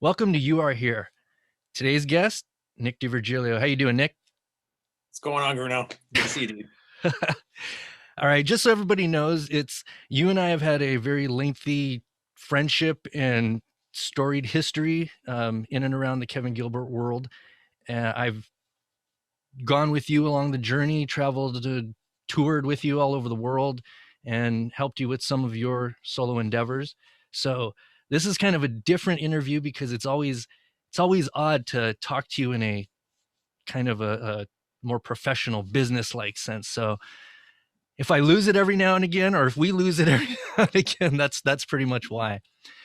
Welcome to You Are Here. Today's guest, Nick DiVirgilio. How you doing, Nick? What's going on, Bruno? Good to see you, dude. All right, just so everybody knows, it's you and I have had a very lengthy friendship and storied history in and around the Kevin Gilbert world. I've gone with you along the journey, toured with you all over the world, and helped you with some of your solo endeavors. So this is kind of a different interview because it's always odd to talk to you in a kind of a more professional business-like sense. So if I lose it every now and again, or if we lose it every now and again, that's pretty much why.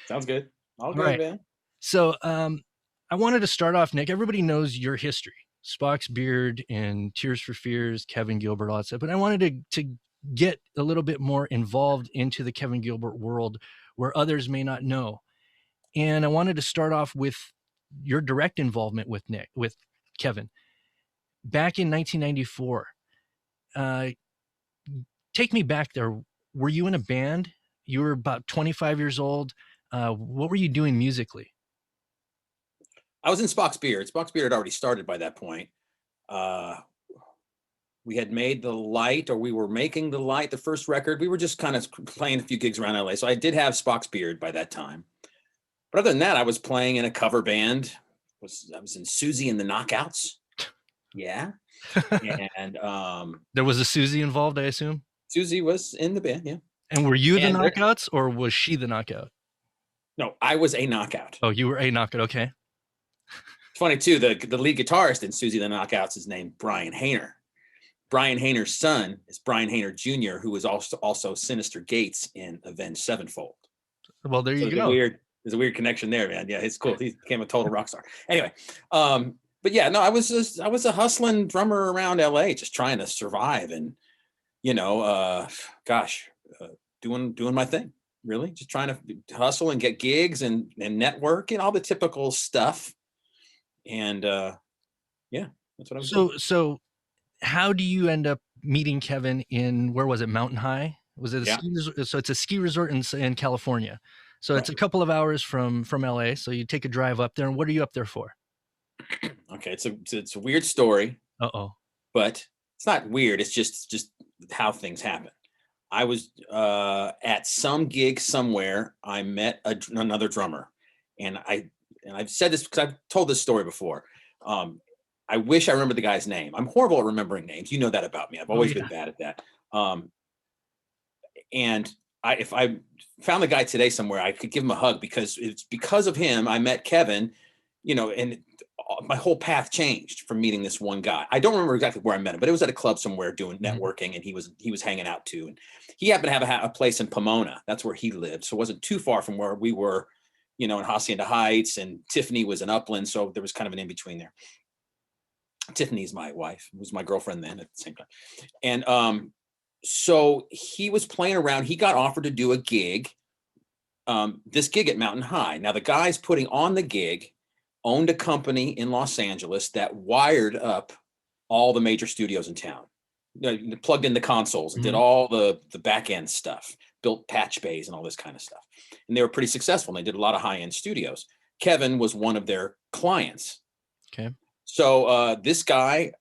Sounds good. All All good, right. man. So I wanted to start off, Nick. Everybody knows your history, Spock's Beard and Tears for Fears, Kevin Gilbert, all that stuff. But I wanted to get a little bit more involved into the Kevin Gilbert world where others may not know. And I wanted to start off with your direct involvement with Kevin. Back in 1994, take me back there. Were you in a band? You were about 25 years old. What were you doing musically? I was in Spock's Beard. Spock's Beard had already started by that point. We had made The Light, or we were making The Light, the first record. We were just kind of playing a few gigs around LA. So I did have Spock's Beard by that time. But other than that, I was playing in a cover band. I was in Susie and the Knockouts. Yeah. And There was a Susie involved, I assume. Susie was in the band, yeah. And were you the And knockouts, or was she the knockout? no, I was a knockout. Oh, you were a knockout. Okay. It's funny too, the lead guitarist in Susie and the Knockouts is named Brian Hayner. Brian Hayner's son is Brian Hayner Jr., who was also Sinister Gates in Avenged Sevenfold. Well, there So you go. there's a weird connection there, man. Yeah, it's cool. He became a total rock star. Anyway, but yeah, no, I was a hustling drummer around LA, just trying to survive and, doing my thing, really, just trying to hustle and get gigs and network and all the typical stuff. And yeah, that's what I was doing. So how do you end up meeting Kevin in, where was it, Mountain High? Was it a Yeah. ski resort? So it's a ski resort in California. So it's Right. a couple of hours from LA. So you take a drive up there. And what are you up there for? Okay, it's a weird story, Uh-oh. but it's not weird. It's just how things happen. I was at some gig somewhere. I met another drummer, and I've said this because I've told this story before. I wish I remembered the guy's name. I'm horrible at remembering names. You know that about me. I've always been bad at that. And if I found the guy today somewhere, I could give him a hug because it's because of him I met Kevin. And my whole path changed from meeting this one guy. I don't remember exactly where I met him, but it was at a club somewhere doing networking, and he was hanging out too. And he happened to have a place in Pomona. That's where he lived, so it wasn't too far from where we were, in Hacienda Heights, and Tiffany was in Upland, so there was kind of an in between there. Tiffany's my wife, was my girlfriend then at the same time, and so he was playing around. He got offered to do a gig, this gig at Mountain High. Now the guys putting on the gig owned a company in Los Angeles that wired up all the major studios in town. Plugged in the consoles and did all the back end stuff, built patch bays and all this kind of stuff. And they were pretty successful. And they did a lot of high end studios. Kevin was one of their clients. Okay. So this guy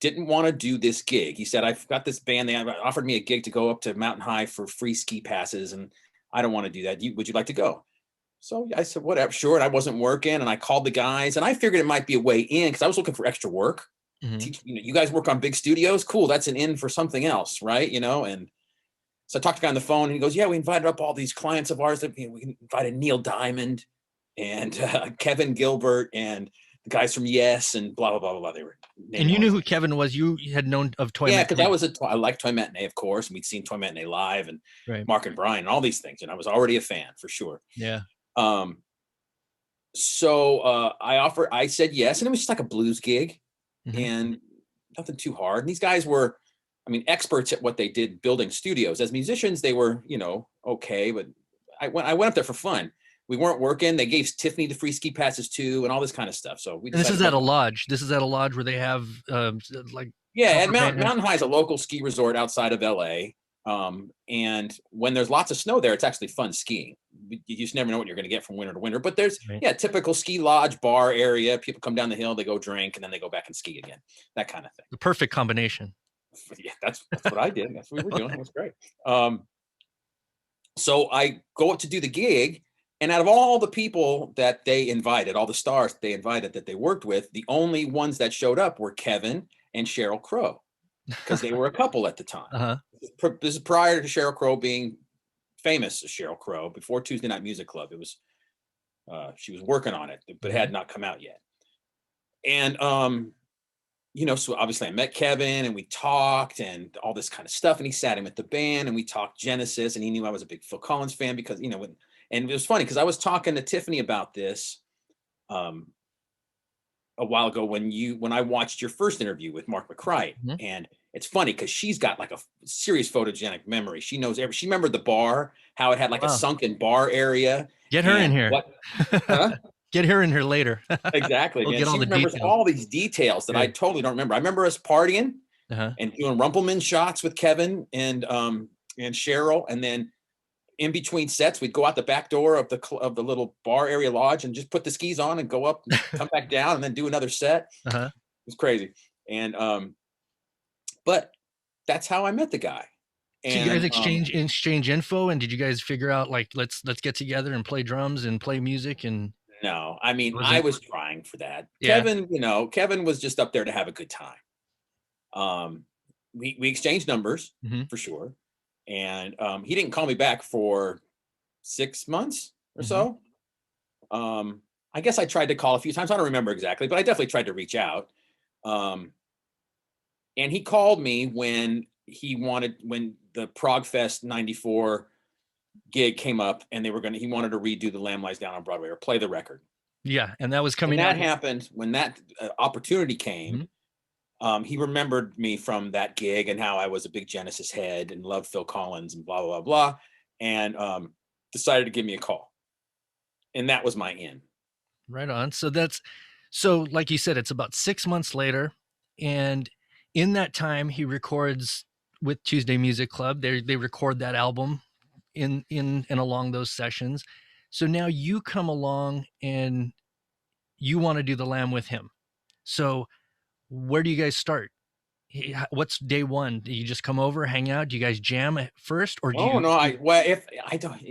didn't want to do this gig. He said, I've got this band. They offered me a gig to go up to Mountain High for free ski passes, and I don't want to do that. Would you like to go? So I said, whatever, sure. And I wasn't working, and I called the guys, and I figured it might be a way in because I was looking for extra work. You guys work on big studios? Cool. That's an in for something else, right? And so I talked to the guy on the phone, and he goes, yeah, we invited up all these clients of ours. We invited Neil Diamond and Kevin Gilbert and the guys from Yes and blah, blah, blah, blah, blah. They were. And you knew who Kevin was. You had known of Toy Yeah, Matinee. because I liked Toy Matinee, of course. And we'd seen Toy Matinee live and Right. Mark and Brian and all these things. And I was already a fan for sure. Yeah. So I said yes. And it was just like a blues gig and nothing too hard. And these guys were, experts at what they did building studios. As musicians, they were, okay. But I went up there for fun. We weren't working. They gave Tiffany the free ski passes too, and all this kind of stuff. So this is at a lodge. This is at a lodge where they have and Mountain High is a local ski resort outside of LA. And when there's lots of snow there, it's actually fun skiing. You just never know what you're going to get from winter to winter. But there's, Right. yeah, typical ski lodge bar area. People come down the hill, they go drink, and then they go back and ski again. That kind of thing. The perfect combination. Yeah, that's what I did. That's what we were doing. It was great. So I go up to do the gig, and out of all the people that they invited, all the stars they invited that they worked with, the only ones that showed up were Kevin and Sheryl Crow, because they were a couple at the time. Uh-huh. This is prior to Sheryl Crow being famous as Sheryl Crow. Before Tuesday Night Music Club, it was she was working on it, but it had not come out yet. And so obviously I met Kevin and we talked and all this kind of stuff. And he sat in with the band and we talked Genesis, and he knew I was a big Phil Collins fan because, and it was funny because I was talking to Tiffany about this a while ago when I watched your first interview with Mark McCrite. Mhm. And it's funny because she's got like a serious photogenic memory. She knows she remembered the bar, how it had like a Wow. sunken bar area. Get her in and here. what, huh? Get her in here later. Exactly, We'll man. get all She the remembers details. all these details that I Good. totally don't remember. I remember us partying Uh-huh. and doing Rumpelman shots with Kevin and Cheryl, and then in between sets, we'd go out the back door of the little bar area lodge and just put the skis on and go up, and come back down, and then do another set. Uh-huh. It was crazy, and but that's how I met the guy. So you guys And exchange info, and did you guys figure out like let's get together and play drums and play music? And no, I mean, was I it? was trying for that. Yeah. Kevin was just up there to have a good time. We exchanged numbers Mhm. for sure, and he didn't call me back for 6 months or Mhm. so. I guess I tried to call a few times. I don't remember exactly, but I definitely tried to reach out. Um, and he called me when the Prague Fest '94 gig came up, and he wanted to redo The Lamb Lies Down on Broadway or play the record. Yeah, and that was And coming that out. happened when that opportunity came. Mhm. He remembered me from that gig and how I was a big Genesis head and loved Phil Collins and blah, blah, blah, blah. And decided to give me a call. And that was my in. Right on. So like you said, it's about 6 months later, and in that time he records with Tuesday Music Club. They record that album in and along those sessions. So now you come along and you want to do the Lamb with him. So where do you guys start? What's day one? Do you just come over, hang out? Do you guys jam at first, or do Oh, you? no. If I don't,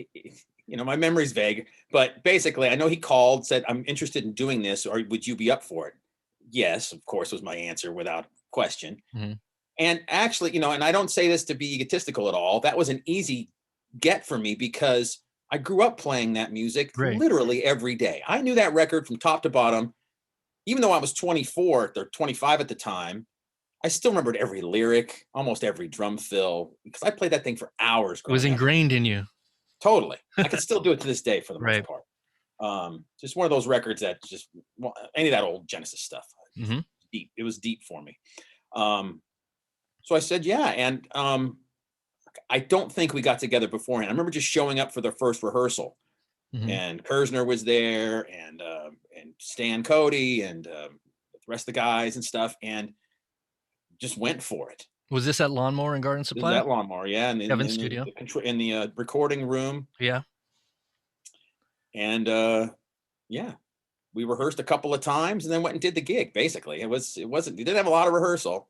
my memory's vague, but basically, I know he called, said, I'm interested in doing this, or would you be up for it? Yes, of course, was my answer without question. Mhm. And actually, and I don't say this to be egotistical at all, that was an easy get for me because I grew up playing that music Right. literally every day. I knew that record from top to bottom, even though I was 24 or 25 at the time. I still remembered every lyric, almost every drum fill, because I played that thing for hours It was growing up. ingrained in you. Totally. I can still do it to this day for the most Right. part. Just one of those records that any of that old Genesis stuff, Hmm. deep. It was deep for me. So I said, yeah. And I don't think we got together beforehand. I remember just showing up for the first rehearsal, Hmm. and Kersner was there, and Stan Cody, and the rest of the guys and stuff, and just went for it. Was this at Lawnmower and Garden This is Supply? that lawnmower, yeah, and Kevin's studio. in the recording room, Yeah. and yeah, we rehearsed a couple of times, and then went and did the gig. Basically, it wasn't. We didn't have a lot of rehearsal,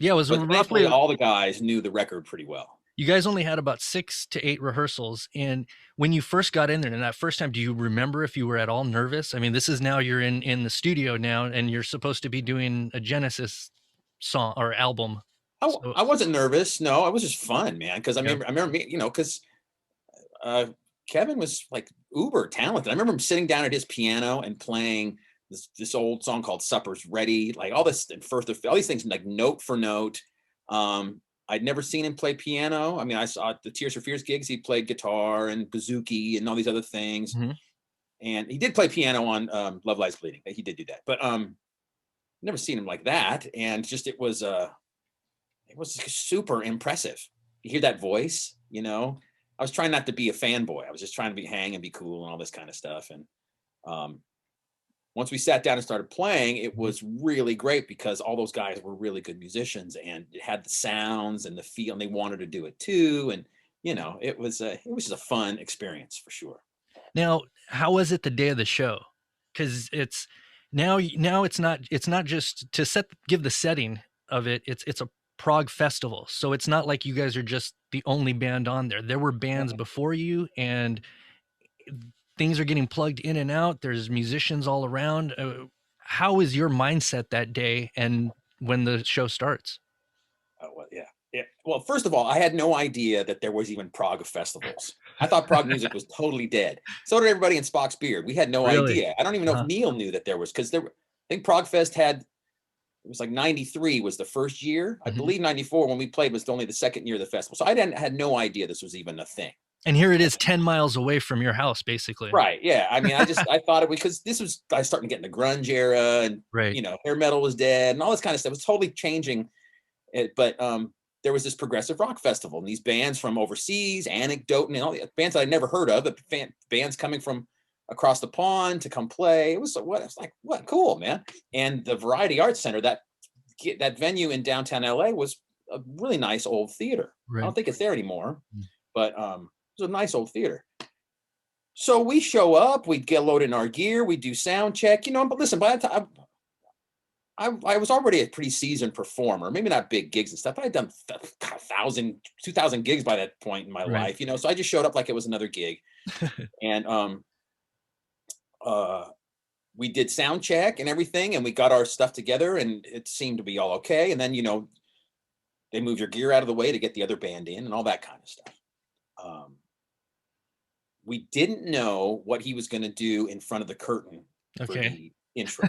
Yeah, it was but thankfully, roughly. all the guys knew the record pretty well. You guys only had about 6 to 8 rehearsals, and when you first got in there, and that first time, do you remember if you were at all nervous? I mean, this is now you're in the studio now, and you're supposed to be doing a Genesis song or album. So I wasn't nervous. No, it was just fun, man. Because yeah. I remember me, because uh, Kevin was like uber talented. I remember him sitting down at his piano and playing this old song called "Supper's Ready," like all this and first all these things like note for note. I'd never seen him play piano. I mean, I saw at the Tears for Fears gigs. He played guitar and bouzouki and all these other things. Mhm. And he did play piano on Love Lies Bleeding. He did do that, but never seen him like that. And just it was super impressive. You hear that voice, I was trying not to be a fanboy. I was just trying to hang and be cool and all this kind of stuff. And once we sat down and started playing, it Mhm. was really great because all those guys were really good musicians and it had the sounds and the feel, and they wanted to do it too. And it was just a fun experience for sure. Now, how was it the day of the show? Because it's now it's not just to give the setting of it. It's a prog festival, so it's not like you guys are just the only band on there. There were bands before you, and things are getting plugged in and out. There's musicians all around. How is your mindset that day and when the show starts? Oh, well, yeah. Yeah. Well, first of all, I had no idea that there was even prog festivals. I thought prog music was totally dead. So did everybody in Spock's Beard. We had no Really? idea. I don't even know if Uh-huh. Neil knew that there was, because I think Prog Fest had, it was like 93 was the first year. I Mhm. believe 94 when we played was only the second year of the festival. So had no idea this was even a thing. And here it is 10 miles away from your house, basically. Right. Yeah. I mean, I thought it, because I was starting to get in the grunge era, and, Right. hair metal was dead and all this kind of stuff. It was totally changing it. But there was this progressive rock festival, and these bands from overseas, Anecdote, and all the bands that I'd never heard of, but bands coming from across the pond to come play. It was like, what cool, man. And the Variety Arts Center, that venue in downtown LA, was a really nice old theater. I Right. don't think it's there anymore, Mm. but it was a nice old theater. So we show up, we get loaded in our gear, we do sound check, but listen, by the time I was already a pretty seasoned performer, maybe not big gigs and stuff. I had done 1,000, 2,000 gigs by that point in my Right. life, so I just showed up like it was another gig. And uh, we did sound check and everything, and we got our stuff together, and it seemed to be all okay. And then, they move your gear out of the way to get the other band in and all that kind of stuff. Um, we didn't know what he was going to do in front of the curtain for Okay. the intro.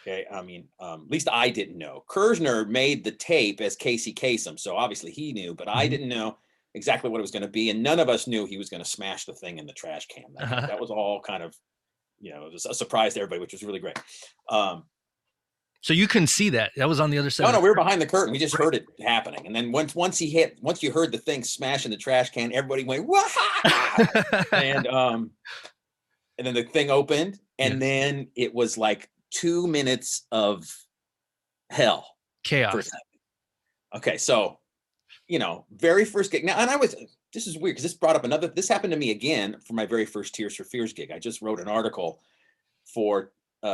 Okay, I mean, at least I didn't know. Kersner made the tape as Casey Kasem, so obviously he knew, but I Mhm. didn't know exactly what it was going to be, and none of us knew he was going to smash the thing in the trash can. Uh-huh. That was all kind of, it was a surprise to everybody, which was really great. Um, So you couldn't see that. That was on the other side no, of no, the we were curtain. behind the curtain. We just Right. heard it happening, and then once you heard the thing smash in the trash can, everybody went wah, and and then the thing opened, and Yes. then it was like 2 minutes of hell for a Chaos. second. Okay, so very first gig. Now, and this is weird because this happened to me again for my very first Tears for Fears gig. I just wrote an article for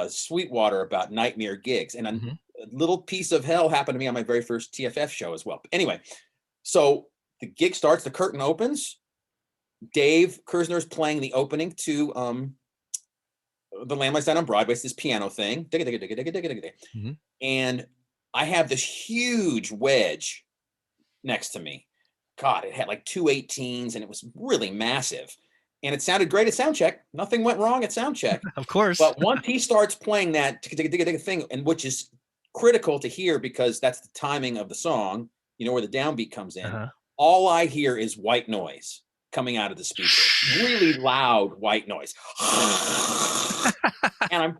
Sweetwater about nightmare gigs, and Mhm. a little piece of hell happened to me on my very first TFF show as well. But anyway, so the gig starts, the curtain opens. Dave Kersner is playing the opening to The Lamb Lies Down on Broadway. It's this piano thing. Mhm. And I have this huge wedge next to me. God, it had like 218s and it was really massive. And it sounded great at sound check. Nothing went wrong at sound check. Of course. But once he starts playing that thing, and which is critical to hear because that's the timing of the song, where the downbeat comes in, Uh-huh. all I hear is white noise coming out of the speakers. Really loud white noise. And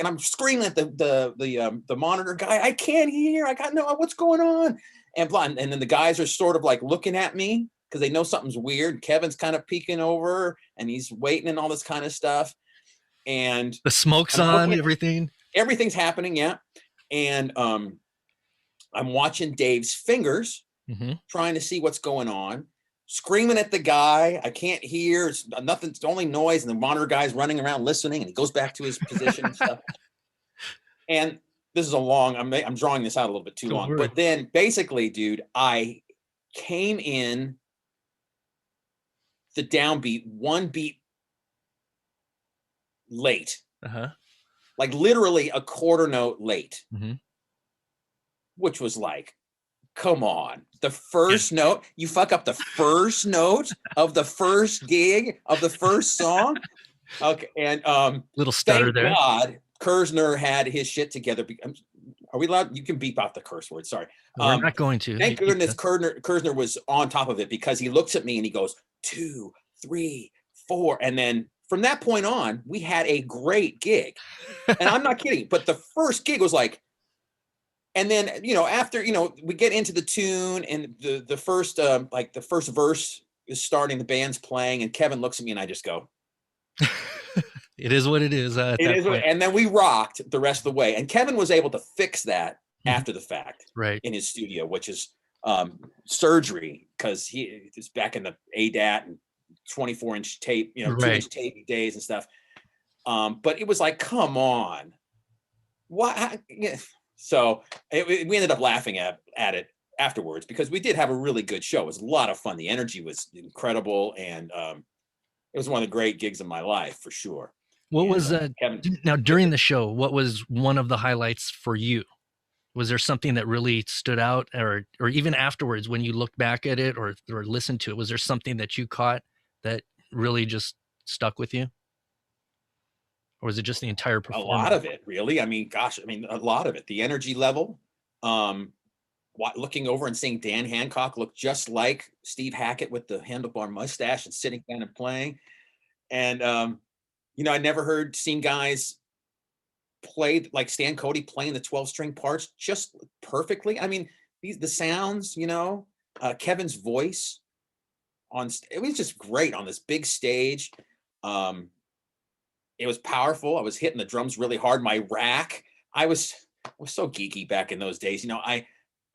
I'm screaming at the monitor guy. I can't hear. I got no. What's going on? And and then the guys are sort of like looking at me because they know something's weird. Kevin's kind of peeking over and he's waiting and all this kind of stuff. And The smoke's I'm looking on, at everything. everything's happening, yeah. And I'm watching Dave's fingers, Mhm. trying to see what's going on, screaming at the guy. I can't hear. It's nothing. It's only noise. And the monitor guy's running around listening, and he goes back to his position and stuff. And this is I'm drawing this out a little bit too Don't long. worry. But then basically, dude, I came in the downbeat one beat late, Uh-huh. like literally a quarter note late, Mhm. which was like, come on. The Yeah. first note, you fuck up the first note of the first gig of the first song. Okay. And Little stutter thank there. God Kersner had his shit together. Are we allowed? You can beep out the curse word. Sorry. We're not going to. You Thank keep goodness the Kersner was on top of it because he looks at me and he goes, 2, 3, 4. And then from that point on, we had a great gig. And I'm not kidding. But the first gig was like, and then, after, we get into the tune and the first, like the first verse is starting, the band's playing, and Kevin looks at me and I just go, It is what it is at It that is, point. and then we rocked the rest of the way. And Kevin was able to fix that Mhm. after the fact Right. in his studio, which is surgery, because he is back in the ADAT and 24-inch tape, Right. 2-inch tape days and stuff. But it was like, come on, what? Yeah. So we ended up laughing at it afterwards, because we did have a really good show. It was a lot of fun. The energy was incredible, and it was one of the great gigs of my life for sure. What And was Kevin, now during the show? What was one of the highlights for you? Was there something that really stood out, or even afterwards when you look back at it or listened to it? Was there something that you caught that really just stuck with you, or was it just the entire a lot performance? of it, really. I mean, gosh, I mean, a lot of it. The energy level. Um, Looking over and seeing Dan Hancock look just like Steve Hackett with the handlebar mustache and sitting down and playing. And I never seen guys play like Stan Cody playing the 12-string parts just perfectly. I mean, the sounds, Kevin's voice it was just great on this big stage. Um, it was powerful. I was hitting the drums really hard. My rack, I was so geeky back in those days.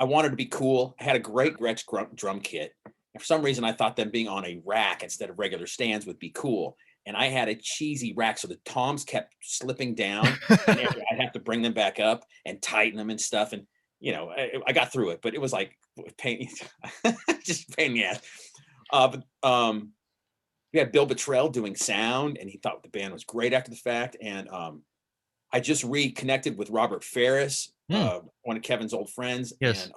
I wanted to be cool. I had a great Gretsch drum kit. And for some reason, I thought them being on a rack instead of regular stands would be cool. And I had a cheesy rack, so the toms kept slipping down, and I'd have to bring them back up and tighten them and stuff. And I got through it, but it was like pain, just pain in the ass. But we had Bill Bottrell doing sound, and he thought the band was great after the fact. And I just reconnected with Robert Ferris, Hmm. one of Kevin's old friends, Yes.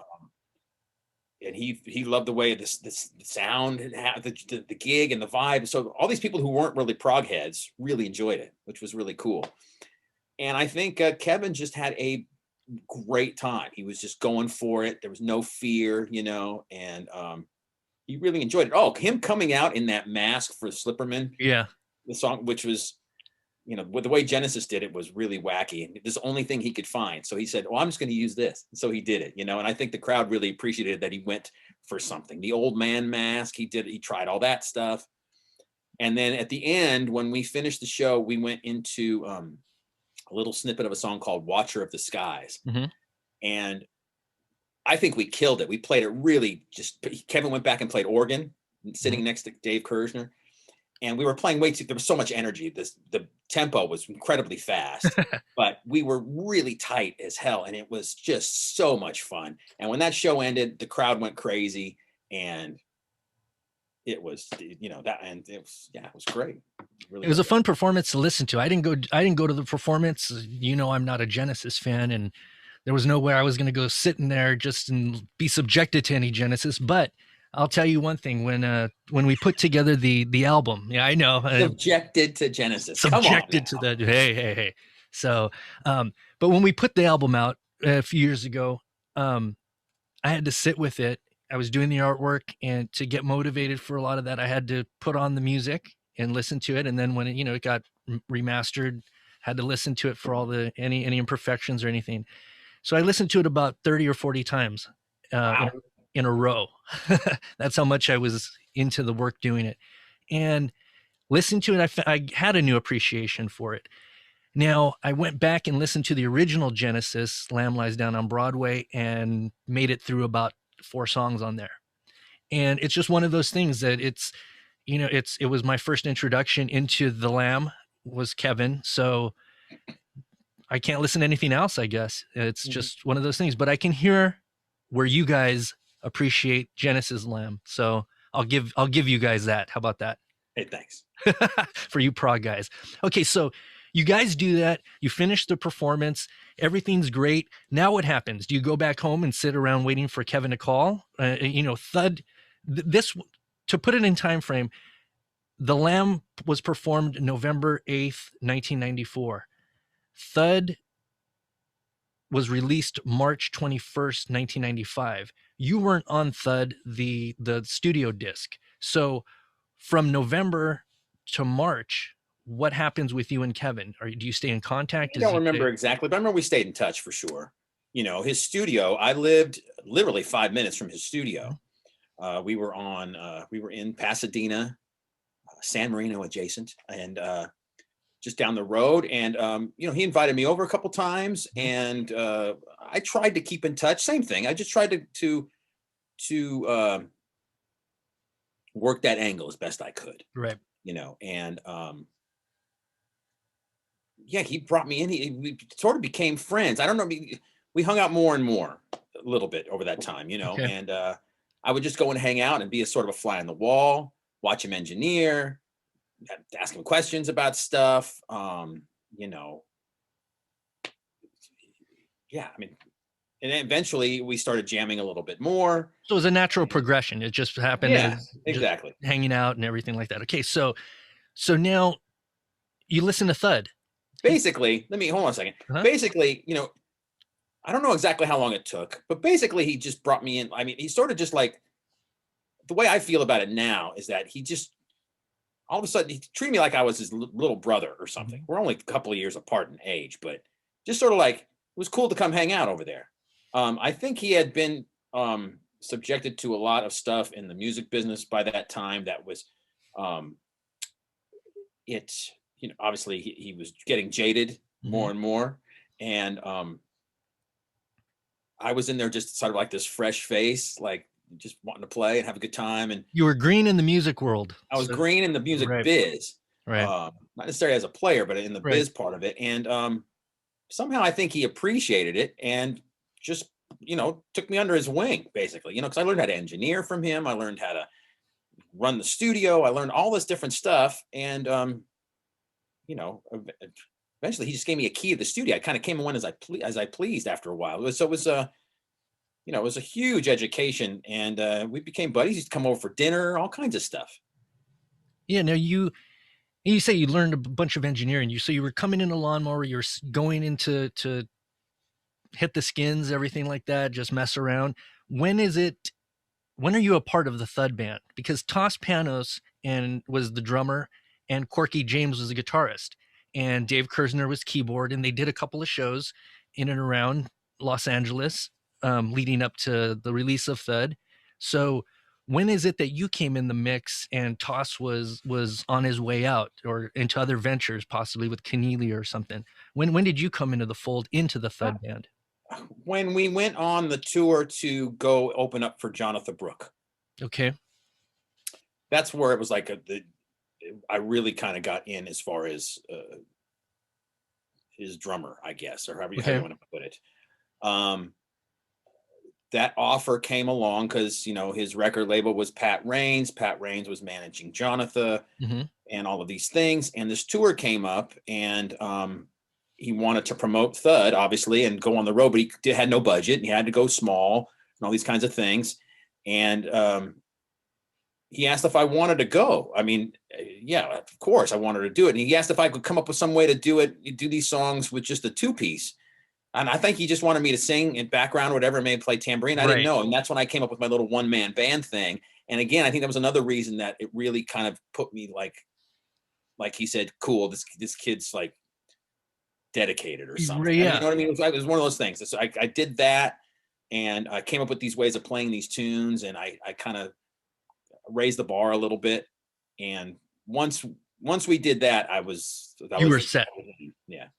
and he loved the way this sound and the gig and the vibe. So all these people who weren't really prog heads really enjoyed it, which was really cool. And I think Kevin just had a great time. He was just going for it. There was no fear, and he really enjoyed it. Oh, him coming out in that mask for Slipperman, Yeah. the song, which was, with the way Genesis did it, was really wacky. And this is the only thing he could find. So he said, well, I'm just going to use this. And so he did it, and I think the crowd really appreciated that he went for something. The old man mask, he tried all that stuff. And then at the end, when we finished the show, we went into a little snippet of a song called Watcher of the Skies. Hmm. And I think we killed it. We played it really Kevin went back and played organ Hmm. sitting next to Dave Kersner. And we were playing there was so much energy. The tempo was incredibly fast, but we were really tight as hell. And it was just so much fun. And when that show ended, the crowd went crazy, and it was, and it was great. It Really was a loved it. fun performance to listen to. I didn't go to the performance. I'm not a Genesis fan, and there was no way I was going to go sit in there just and be subjected to any Genesis. But I'll tell you one thing: when we put together the album, yeah, I know, Subjected to Genesis. Come on subjected to now. the hey. So, but when we put the album out a few years ago, um, I had to sit with it. I was doing the artwork, and to get motivated for a lot of that, I had to put on the music and listen to it. And then when it got remastered, had to listen to it for all the any imperfections or anything. So I listened to it about 30 or 40 times uh, in, Wow. in a row. That's how much I was into the work doing it. And listening to it, I had a new appreciation for it. Now, I went back and listened to the original Genesis, Lamb Lies Down on Broadway, and made it through about 4 songs on there. And it's just one of those things that it was my first introduction into the Lamb was Kevin. So I can't listen to anything else, I guess. It's Mhm. just one of those things. But I can hear where you guys appreciate Genesis Lamb. So I'll give you guys that. How about that? Hey, thanks. For you prog guys. Okay, so you guys do that. You finish the performance. Everything's great. Now what happens? Do you go back home and sit around waiting for Kevin to call? Thud. This to put it in time frame. The Lamb was performed November 8th, 1994. Thud was released March 21st, 1995. You weren't on Thud, the studio disc. So from November to March, what happens with you and Kevin? Do you stay in contact? I Does don't he remember say, exactly, but I remember we stayed in touch for sure. His studio, I lived literally 5 minutes from his Mhm. studio. We were in Pasadena, San Marino adjacent, and just down the road. And he invited me over a couple times, Mhm. and I tried to keep in touch. Same thing. I just tried to work that angle as best I could, Right. and yeah, he brought me in. We sort of became friends. I don't know. We hung out more and more a little bit over that time, Okay. and I would just go and hang out and be a sort of a fly on the wall, watch him engineer, ask him questions about stuff. You know, yeah, I mean, and then eventually we started jamming a little bit more. So it was a natural And progression. It just happened yeah, as just exactly. hanging out and everything like that. Okay, so now you listen to Thud. He Basically, let me hold on a second. huh? Basically, I don't know exactly how long it took, but basically he just brought me in. I mean, he sort of just like, the way I feel about it now is that he just all of a sudden he treated me like I was his little brother or something. Mhm. We're only a couple of years apart in age, but just sort of like, it was cool to come hang out over there. I think he had been subjected to a lot of stuff in the music business by that time that was um, it. Obviously he was getting jaded Mhm. more and more, and I was in there just sort of like this fresh face, like just wanting to play and have a good time. And You were green in the music world. I was So green in the music right, biz, right, not necessarily as a player, but in the right. biz part of it. And somehow I think he appreciated it and just, took me under his wing, basically, because I learned how to engineer from him. I learned how to run the studio. I learned all this different stuff. And, you know, ev- eventually he just gave me a key to the studio. I kind of came and went as I pleased after a while. It was it was a huge education, and we became buddies. He'd come over for dinner, all kinds of stuff. Yeah, now you say you learned a bunch of engineering. You were coming in a lawnmower, you're going into to hit the skins, everything like that, just mess around. When is it when are you a part of the Thud band? Because Toss Panos and was the drummer, and Corky James was the guitarist, and Dave Kersner was keyboard, and they did a couple of shows in and around Los Angeles, leading up to the release of Thud. So when is it that you came in the mix and Toss was on his way out or into other ventures, possibly with Keneally or something? When did you come into the fold into the Uh, Thud band? When we went on the tour to go open up for Jonathan Brooke, Okay. that's where it was like I really kind of got in as far as his drummer, I guess, or however you Okay. want to put it. Um, that offer came along because his record label was Pat Raines. Pat Raines was managing Jonathan Hmm. and all of these things. And this tour came up, and he wanted to promote Thud, obviously, and go on the road, but he had no budget, and he had to go small and all these kinds of things. And he asked if I wanted to go. I mean, yeah, of course I wanted to do it. And he asked if I could come up with some way to do these songs with just a two piece. And I think he just wanted me to sing in background, whatever, maybe play tambourine. I didn't Right. know. And that's when I came up with my little one man band thing. And again, I think that was another reason that it really kind of put me like he said, cool, this kid's like dedicated or something. I mean, you Yeah. know what I mean? It was one of those things. So I did that, and I came up with these ways of playing these tunes, and I kind of raised the bar a little bit. And once once we did that, You were set. yeah.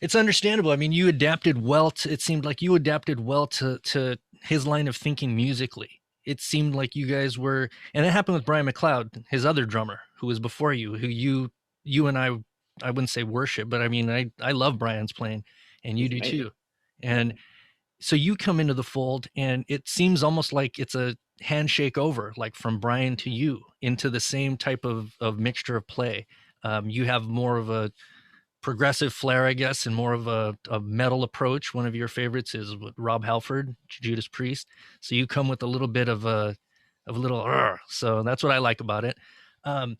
It's understandable. I mean, you adapted well to, it seemed like you adapted well to his line of thinking musically. It seemed like you guys were, and it happened with Brian McLeod, his other drummer, who was before you, who you and I wouldn't say worship, but I mean, I love Brian's playing, and you He's do amazing. too. And so you come into the fold, and it seems almost like it's a handshake over, like from Brian to you, into the same type of mixture of play. You have more of a progressive flair, I guess, and more of a metal approach. One of your favorites is with Rob Halford, Judas Priest. So you come with a little bit of a little. So that's what I like about it. Um,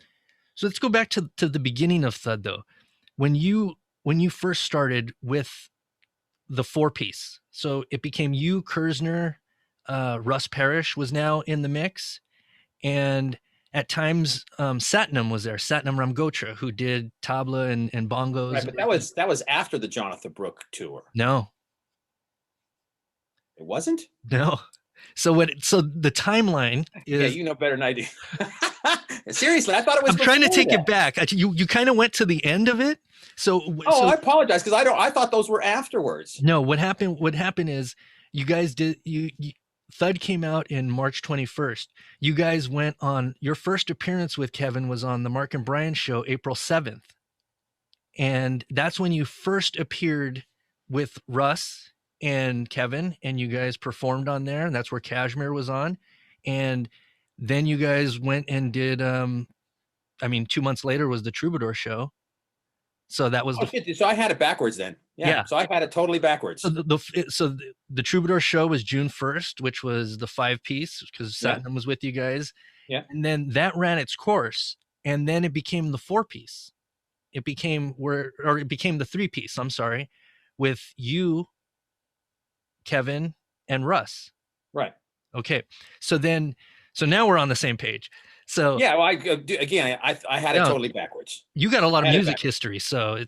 so let's go back to the beginning of Thud, though. When you first started with the four piece, so it became you, Kersner, Russ Parrish was now in the mix, and at times Satnam was there, Satnam Ramgotra, who did tabla and bongos Right, and but that everything. was that was after the Jonathan Brooke tour. No, It wasn't? no. So the timeline Yeah, is you know better than I do. Seriously, I thought it was I'm trying to before take it that. back. You kind of went to the end of it. Oh, I apologize because I thought those were afterwards. No, what happened is you guys did. Thud came out in March 21st. You guys went on your first appearance with Kevin was on the Mark and Brian show April 7th. And that's when you first appeared with Russ and Kevin, and you guys performed on there, and that's where Kashmir was on. And then you guys went and did 2 months later was the Troubadour show. So that was Oh, shit, so I had it backwards then. Yeah. So I had it totally backwards. So the Troubadour show was June 1st, which was the 5-piece because Satnam was with you guys. Yeah. And then that ran its course, and then it became the 4-piece. It became the 3-piece, I'm sorry, with you, Kevin, and Russ. Right. Okay. So now we're on the same page. So yeah, well, I had it totally backwards. You got a lot of music history, so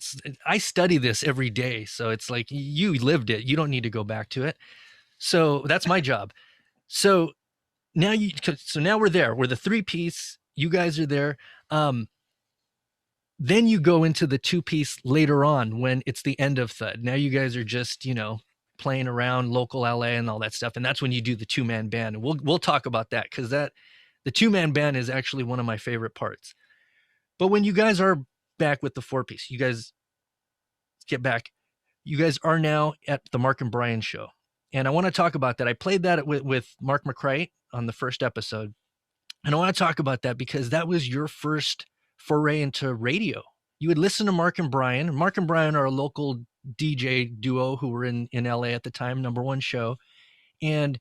I study this every day. So it's like you lived it. You don't need to go back to it. So that's my job. So now we're there. We're the 3-piece. You guys are there. Then you go into the 2-piece later on when it's the end of Thud. Now you guys are just, playing around local LA and all that stuff. And that's when you do the 2-man band. And we'll talk about that because the 2-man band is actually one of my favorite parts. But when you guys are back with the 4-piece, you guys get back. You guys are now at the Mark and Brian show. And I want to talk about that. I played that with Mark McCrite on the first episode. And I want to talk about that because that was your first foray into radio. You would listen to Mark and Brian. Mark and Brian are a local DJ duo who were in LA at the time, #1 show. And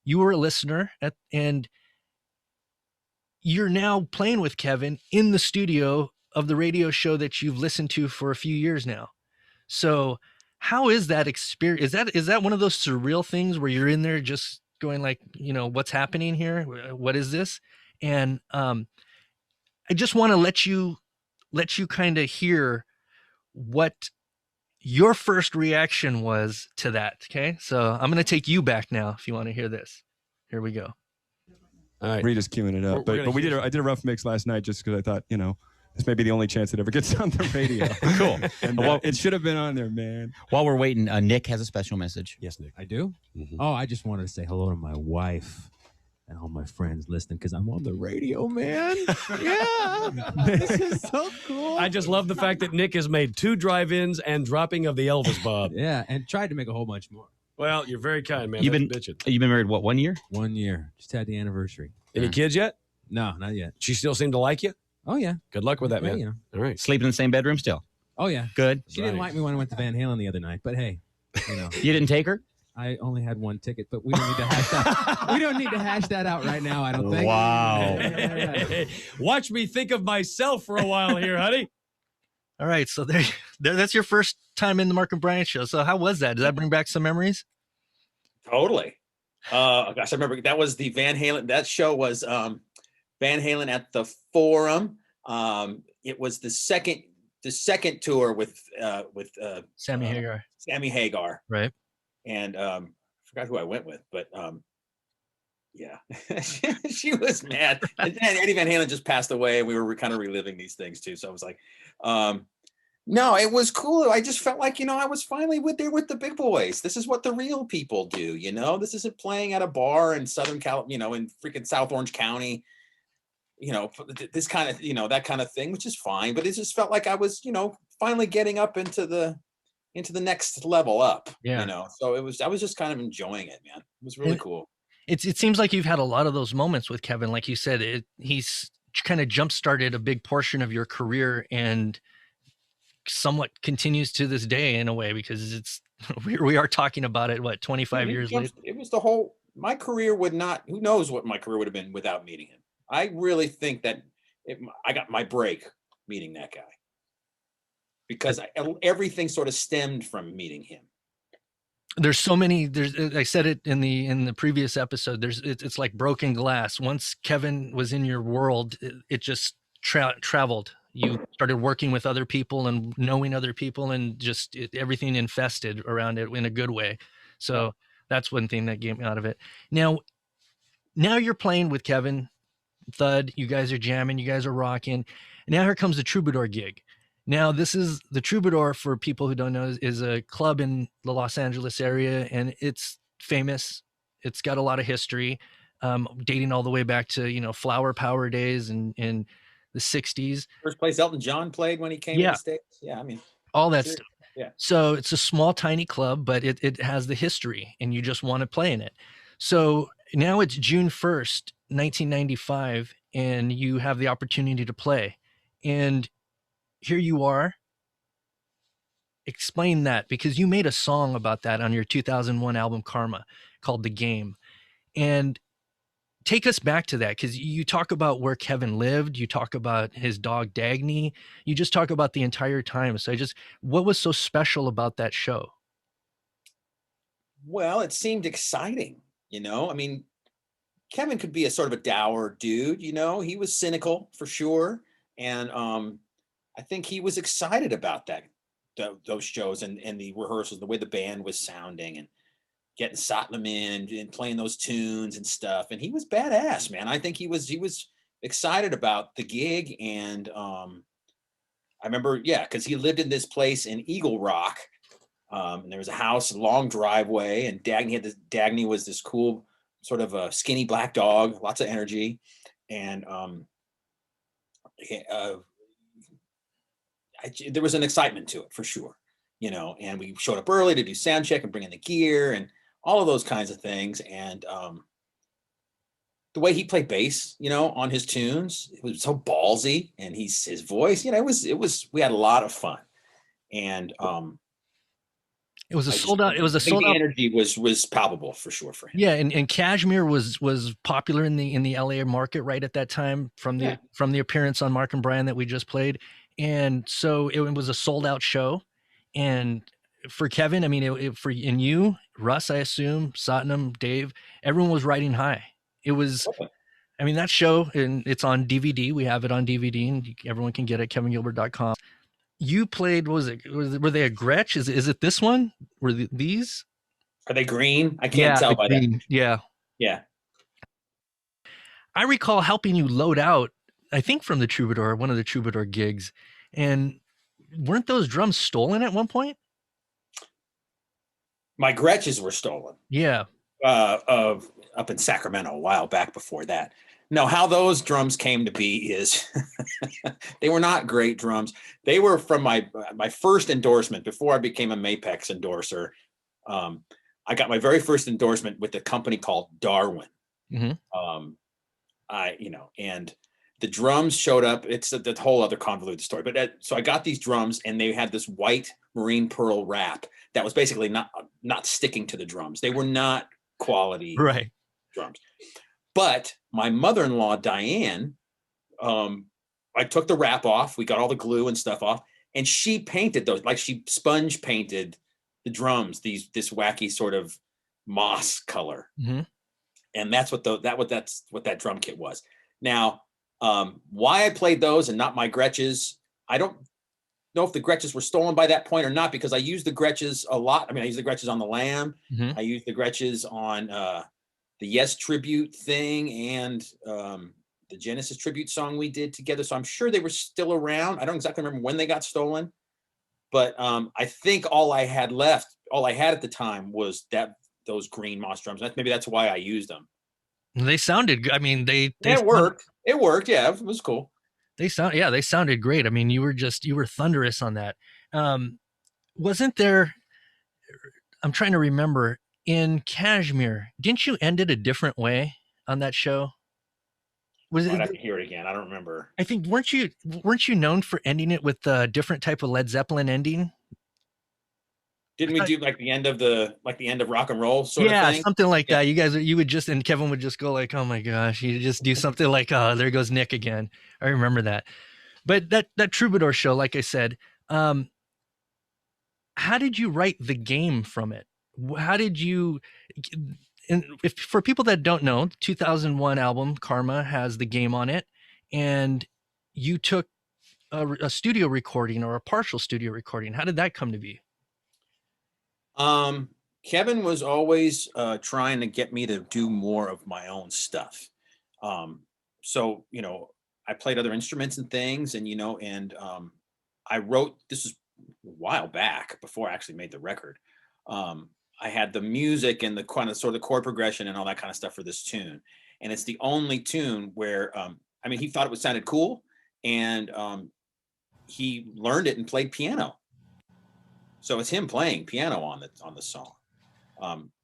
you were a listener and you're now playing with Kevin in the studio of the radio show that you've listened to for a few years now. So how is that experience? Is that one of those surreal things where you're in there just going like, what's happening here? What is this? And I just want to let you kind of hear what your first reaction was to that. Okay. So I'm going to take you back now. If you want to hear this, here we go. All right. Rita's queuing it up. But I did a rough mix last night just because I thought, this may be the only chance it ever gets on the radio. Cool. And it should have been on there, man. While we're waiting, Nick has a special message. Yes, Nick. I do? Mm-hmm. Oh, I just wanted to say hello to my wife and all my friends listening because I'm on the radio, man. Yeah. This is so cool. I just love the fact that Nick has made 2 drive-ins and dropping of the Elvis Bob. Yeah, and tried to make a whole bunch more. Well, you're very kind, man. You've been married, what, 1 year? 1 year. Just had the anniversary. Any kids yet? No, not yet. She still seem to like you? Oh, yeah. Good luck with that, man. Yeah. All right. Sleep in the same bedroom still? Oh, yeah. Good. She didn't like me when I went to Van Halen the other night, but hey, You didn't take her? I only had 1 ticket, but we don't need to hash that. We don't need to hash that out right now, I don't think. Wow. Watch me think of myself for a while here, honey. All right. So that's your first time in the Mark and Brian show. So how was that? Does that bring back some memories? Totally. Gosh, I remember that was the Van Halen. That show was Van Halen at the Forum. It was the second tour with Sammy Hagar. Sammy Hagar. Right. And I forgot who I went with, but yeah, she was mad. And then Eddie Van Halen just passed away, and we were kind of reliving these things too. So I was like, no, it was cool. I just felt like, I was finally there with the big boys. This is what the real people do, This isn't playing at a bar in Southern Cal, in freaking South Orange County, this kind of, that kind of thing, which is fine. But it just felt like I was, finally getting up into the next level up. Yeah. So I was just kind of enjoying it, man. It was really cool. It seems like you've had a lot of those moments with Kevin. Like you said, he's kind of jump-started a big portion of your career and somewhat continues to this day in a way, because we are talking about it, 25 years later? It was my career would not, who knows what my career would have been without meeting him. I really think that I got my break meeting that guy, because everything sort of stemmed from meeting him. There's so many. I said it in the previous episode. It's like broken glass. Once Kevin was in your world, it just traveled. You started working with other people and knowing other people, and just everything infested around it in a good way. So that's one thing that came out of it. Now you're playing with Kevin Thud, you guys are jamming, you guys are rocking. And now here comes the Troubadour Gig. Now, this is the Troubadour, for people who don't know, is a club in the Los Angeles area, and it's famous. It's got a lot of history, dating all the way back to, Flower Power days and in the 60s. First place Elton John played when he came to Yeah, the States. Yeah, I mean, all that sure. stuff. Yeah. So it's a small, tiny club, but it has the history, and you just want to play in it. So now it's June 1st, 1995, and you have the opportunity to play. And here you are. Explain that, because you made a song about that on your 2001 album Karma called The Game. And take us back to that, because you talk about where Kevin lived, you talk about his dog Dagny, you just talk about the entire time. So what was so special about that show? Well, it seemed exciting, I mean, Kevin could be a sort of a dour dude, he was cynical for sure. And I think he was excited about those shows and the rehearsals, the way the band was sounding and getting Satnam in and playing those tunes and stuff. And he was badass, man. I think he was excited about the gig. And I remember, because he lived in this place in Eagle Rock. And there was a house, a long driveway, and Dagny was this cool sort of a skinny black dog, lots of energy. And there was an excitement to it for sure, and we showed up early to do sound check and bring in the gear and all of those kinds of things. And the way he played bass, on his tunes, it was so ballsy, and his voice, we had a lot of fun. And it was a sold out. It was a sold out. The energy was palpable for sure for him. Yeah, and Kashmir was popular in the LA market right at that time from the appearance on Mark and Brian that we just played. And so it was a sold out show. And for Kevin, I mean, for you, Russ, I assume, Satnam, Dave, everyone was riding high. It was, I mean, that show, and it's on DVD. We have it on DVD, and everyone can get it at kevingilbert.com. You played, were they a Gretsch? Is it this one? Were these? Are they green? I can't tell by that. Yeah. Yeah. I recall helping you load out, I think from the Troubadour, one of the Troubadour gigs. And weren't those drums stolen at one point? My Gretches were stolen. Yeah. Up in Sacramento a while back before that. No, how those drums came to be is they were not great drums. They were from my first endorsement before I became a Mapex endorser. I got my very first endorsement with a company called Darwin. Mm-hmm. And the drums showed up. It's the whole other convoluted story. But so I got these drums, and they had this white marine pearl wrap that was basically not sticking to the drums. They were not quality drums. But my mother-in-law, Diane, I took the wrap off. We got all the glue and stuff off, and she painted those, like she sponge painted the drums, this wacky sort of moss color. Mm-hmm. And that's what that drum kit was. Now, why I played those and not my Gretches, I don't know if the Gretches were stolen by that point or not, because I used the Gretches a lot. I mean, I used the Gretches on the Lamb. Mm-hmm. I used the Gretches on the Yes tribute thing and the Genesis tribute song we did together. So I'm sure they were still around. I don't exactly remember when they got stolen, but I think all I had at the time was those green moss drums. Maybe that's why I used them. They sounded good. I mean, it worked. It worked. Yeah, it was cool. They sounded great. I mean, you were thunderous on that. Wasn't there, I'm trying to remember, in Kashmir, didn't you end it a different way on that show? I'd have to hear it again. I don't remember. I think weren't you known for ending it with a different type of Led Zeppelin ending? Didn't we do like the end of rock and roll sort of thing? Yeah, something like that. You would just, and Kevin would just go like, "Oh my gosh," you just do something like, "Oh, there goes Nick again." I remember that. But that Troubadour show, like I said, how did you write the game from it? How did you? And for people that don't know, 2001 album Karma has the game on it, and you took a studio recording or a partial studio recording. How did that come to be? Kevin was always trying to get me to do more of my own stuff. so, I played other instruments and things, and, I wrote, this is a while back before I actually made the record. I had the music and the kind of sort of the chord progression and all that kind of stuff for this tune. And it's the only tune where, he thought it sounded cool, and he learned it and played piano. So it's him playing piano on the song.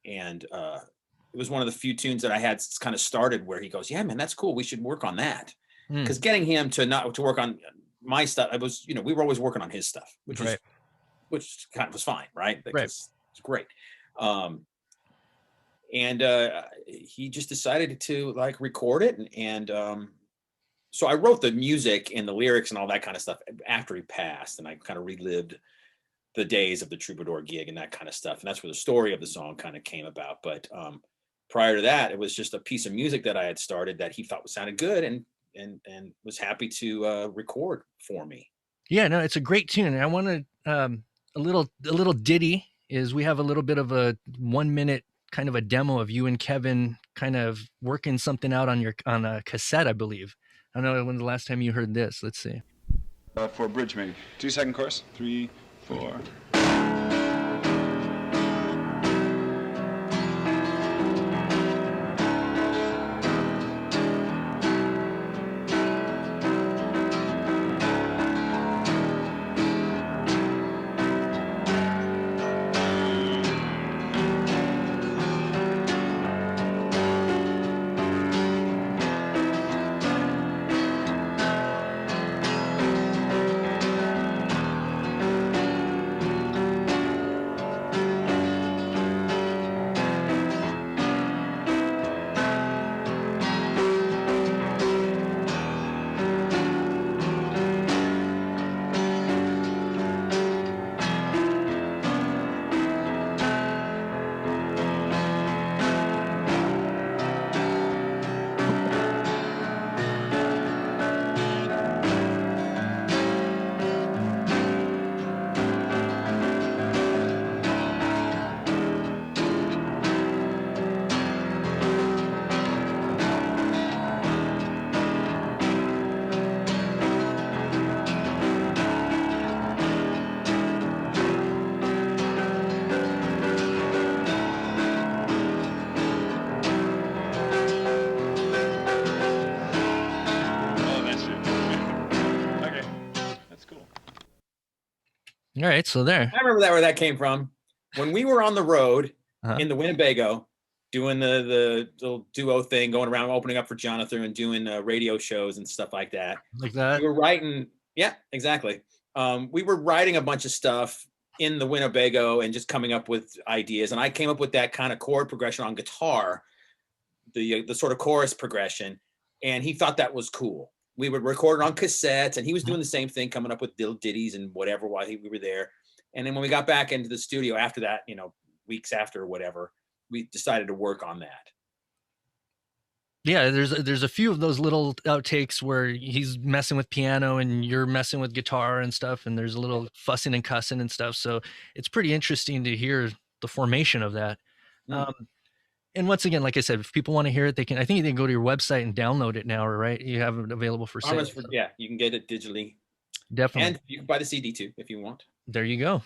It was one of the few tunes that I had kind of started where he goes, yeah, man, that's cool. We should work on that. Because getting him to work on my stuff, I was, we were always working on his stuff, which kind of was fine, right? Because it's great. He just decided to record it, and so I wrote the music and the lyrics and all that kind of stuff after he passed, and I kind of relived the days of the Troubadour Gig and that kind of stuff, and that's where the story of the song kind of came about. But prior to that, it was just a piece of music that I had started that he thought sounded good, and was happy to record for me. Yeah, no, it's a great tune. And I want to a little ditty is, we have a little bit of a 1 minute kind of a demo of you and Kevin kind of working something out on a cassette, I believe. I don't know when the last time you heard this. Let's see. For a bridge, maybe 2-second chorus. 3, 4. All right, so there. I remember where that came from. When we were on the road in the Winnebago, doing the little duo thing, going around opening up for Jonathan and doing radio shows and stuff like that. Like that? We were writing, yeah, exactly. We were writing a bunch of stuff in the Winnebago and just coming up with ideas. And I came up with that kind of chord progression on guitar, the sort of chorus progression, and he thought that was cool. We would record it on cassettes, and he was doing the same thing, coming up with little ditties and whatever while we were there. And then when we got back into the studio after that, weeks after or whatever, we decided to work on that. Yeah, there's a few of those little outtakes where he's messing with piano and you're messing with guitar and stuff, and there's a little fussing and cussing and stuff. So it's pretty interesting to hear the formation of that. And once again, like I said, if people want to hear it, they can. I think they can go to your website and download it now, right? You have it available for sale. Yeah, you can get it digitally. Definitely. And you can buy the CD too if you want. There you go.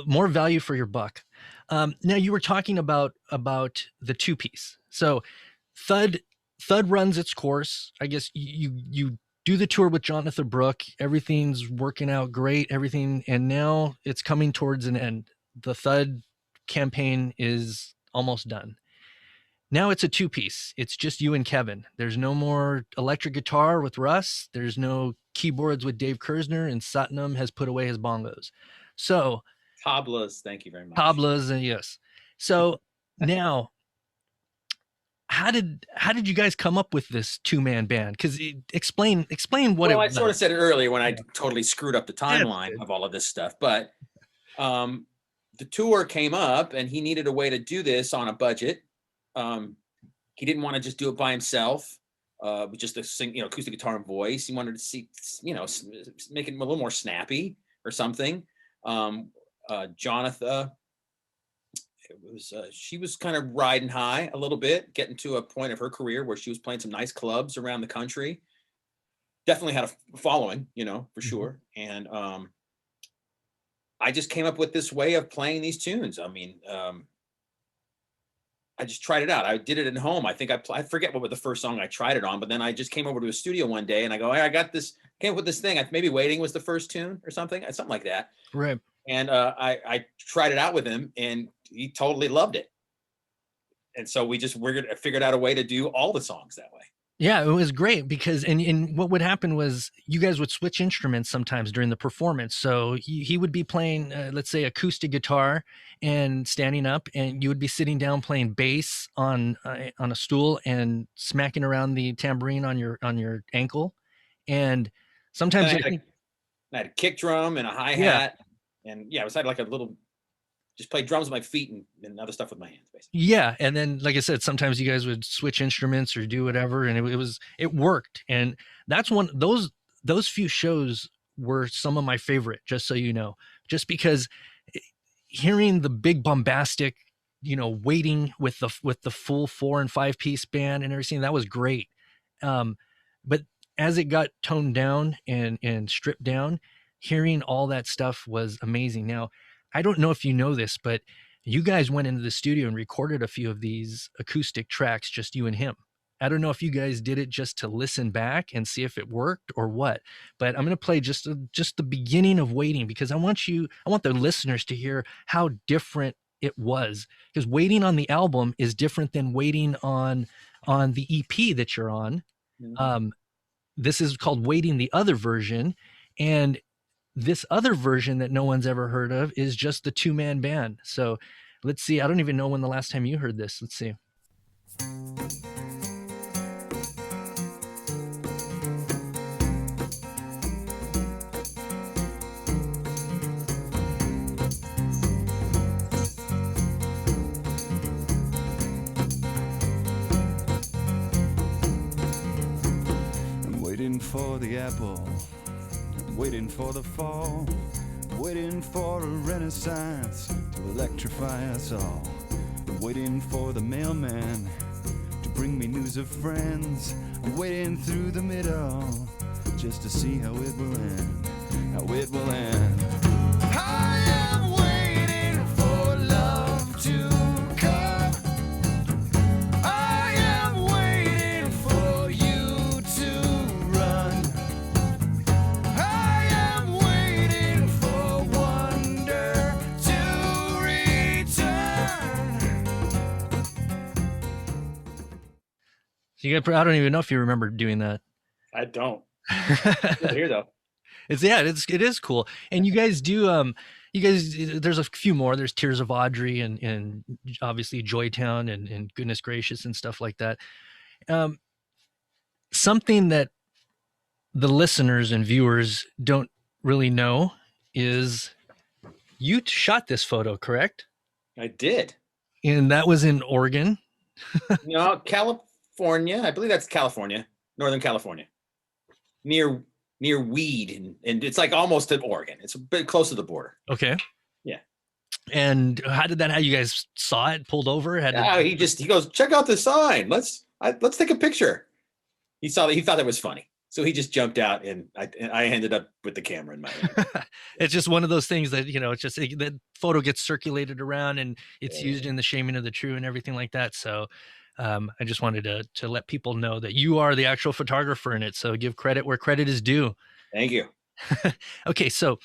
More value for your buck. Now you were talking about the two-piece. So Thud runs its course. I guess you do the tour with Jonathan Brooke. Everything's working out great. Everything, and now it's coming towards an end. The Thud campaign is almost done. Now it's a two-piece. It's just you and Kevin. There's no more electric guitar with Russ. There's no keyboards with Dave Kersner, and Satnam has put away his bongos. So tablas, thank you very much. Tablas, and yes. So now, how did you guys come up with this two-man band? Because explain what. Well, I sort of said it earlier when I totally screwed up the timeline of all of this stuff, but the tour came up, and he needed a way to do this on a budget. He didn't want to just do it by himself, with just a acoustic guitar and voice. He wanted to see, make it a little more snappy or something. Jonathan it was she was kind of riding high a little bit, getting to a point of her career where she was playing some nice clubs around the country. Definitely had a following, you know, for sure. And I just came up with this way of playing these tunes. I mean, I just tried it out. I did it at home. I think I forget what was the first song I tried it on, but then I just came over to a studio one day and I go, hey, I got this, came up with this thing. Maybe Waiting was the first tune or something like that. Right. And I tried it out with him and he totally loved it. And so we figured out a way to do all the songs that way. Yeah, it was great because, and what would happen was you guys would switch instruments sometimes during the performance. So he would be playing, let's say, acoustic guitar and standing up, and you would be sitting down playing bass on a stool and smacking around the tambourine on your ankle. And sometimes I had a kick drum and a hi-hat, and it was like a little. Just play drums with my feet and other stuff with my hands, basically. Yeah, and then, like I said, sometimes you guys would switch instruments or do whatever, and it worked. And that's one those few shows were some of my favorite. Just so you know, just because hearing the big bombastic, Waiting with the full 4 and 5 piece band and everything, that was great. But as it got toned down and stripped down, hearing all that stuff was amazing. Now, I don't know if you know this, but you guys went into the studio and recorded a few of these acoustic tracks, just you and him. I don't know if you guys did it just to listen back and see if it worked or what, but I'm going to play just the beginning of Waiting because I want the listeners to hear how different it was, because Waiting on the album is different than Waiting on the EP that you're on. Mm-hmm. This is called Waiting, the other version. And this other version that no one's ever heard of is just the 2-man band. So let's see. I don't even know when the last time you heard this. Let's see. I'm waiting for the apple, waiting for the fall, waiting for a renaissance to electrify us all, waiting for the mailman to bring me news of friends. I'm waiting through the middle just to see how it will end, how it will end. I am waiting for love to come. I am waiting for you to run. I am waiting for wonder to return. So I don't even know if you remember doing that. I don't. Here though. It is cool. And you guys do there's a few more. There's Tears of Audrey and obviously Joytown and Goodness Gracious and stuff like that. Something that the listeners and viewers don't really know is you shot this photo, correct? I did. And that was in Oregon. No, California. I believe that's California, Northern California, near Weed, and it's like almost at Oregon. It's a bit close to the border. Okay. Yeah. And how you guys saw it, pulled over? He goes, check out the sign. Let's take a picture. He thought that was funny. So he just jumped out, and I ended up with the camera in my hand. It's just one of those things that, it's just that photo gets circulated around and it's used in the Shaming of the True and everything like that. So I just wanted to let people know that you are the actual photographer in it. So give credit where credit is due. Thank you. Okay. So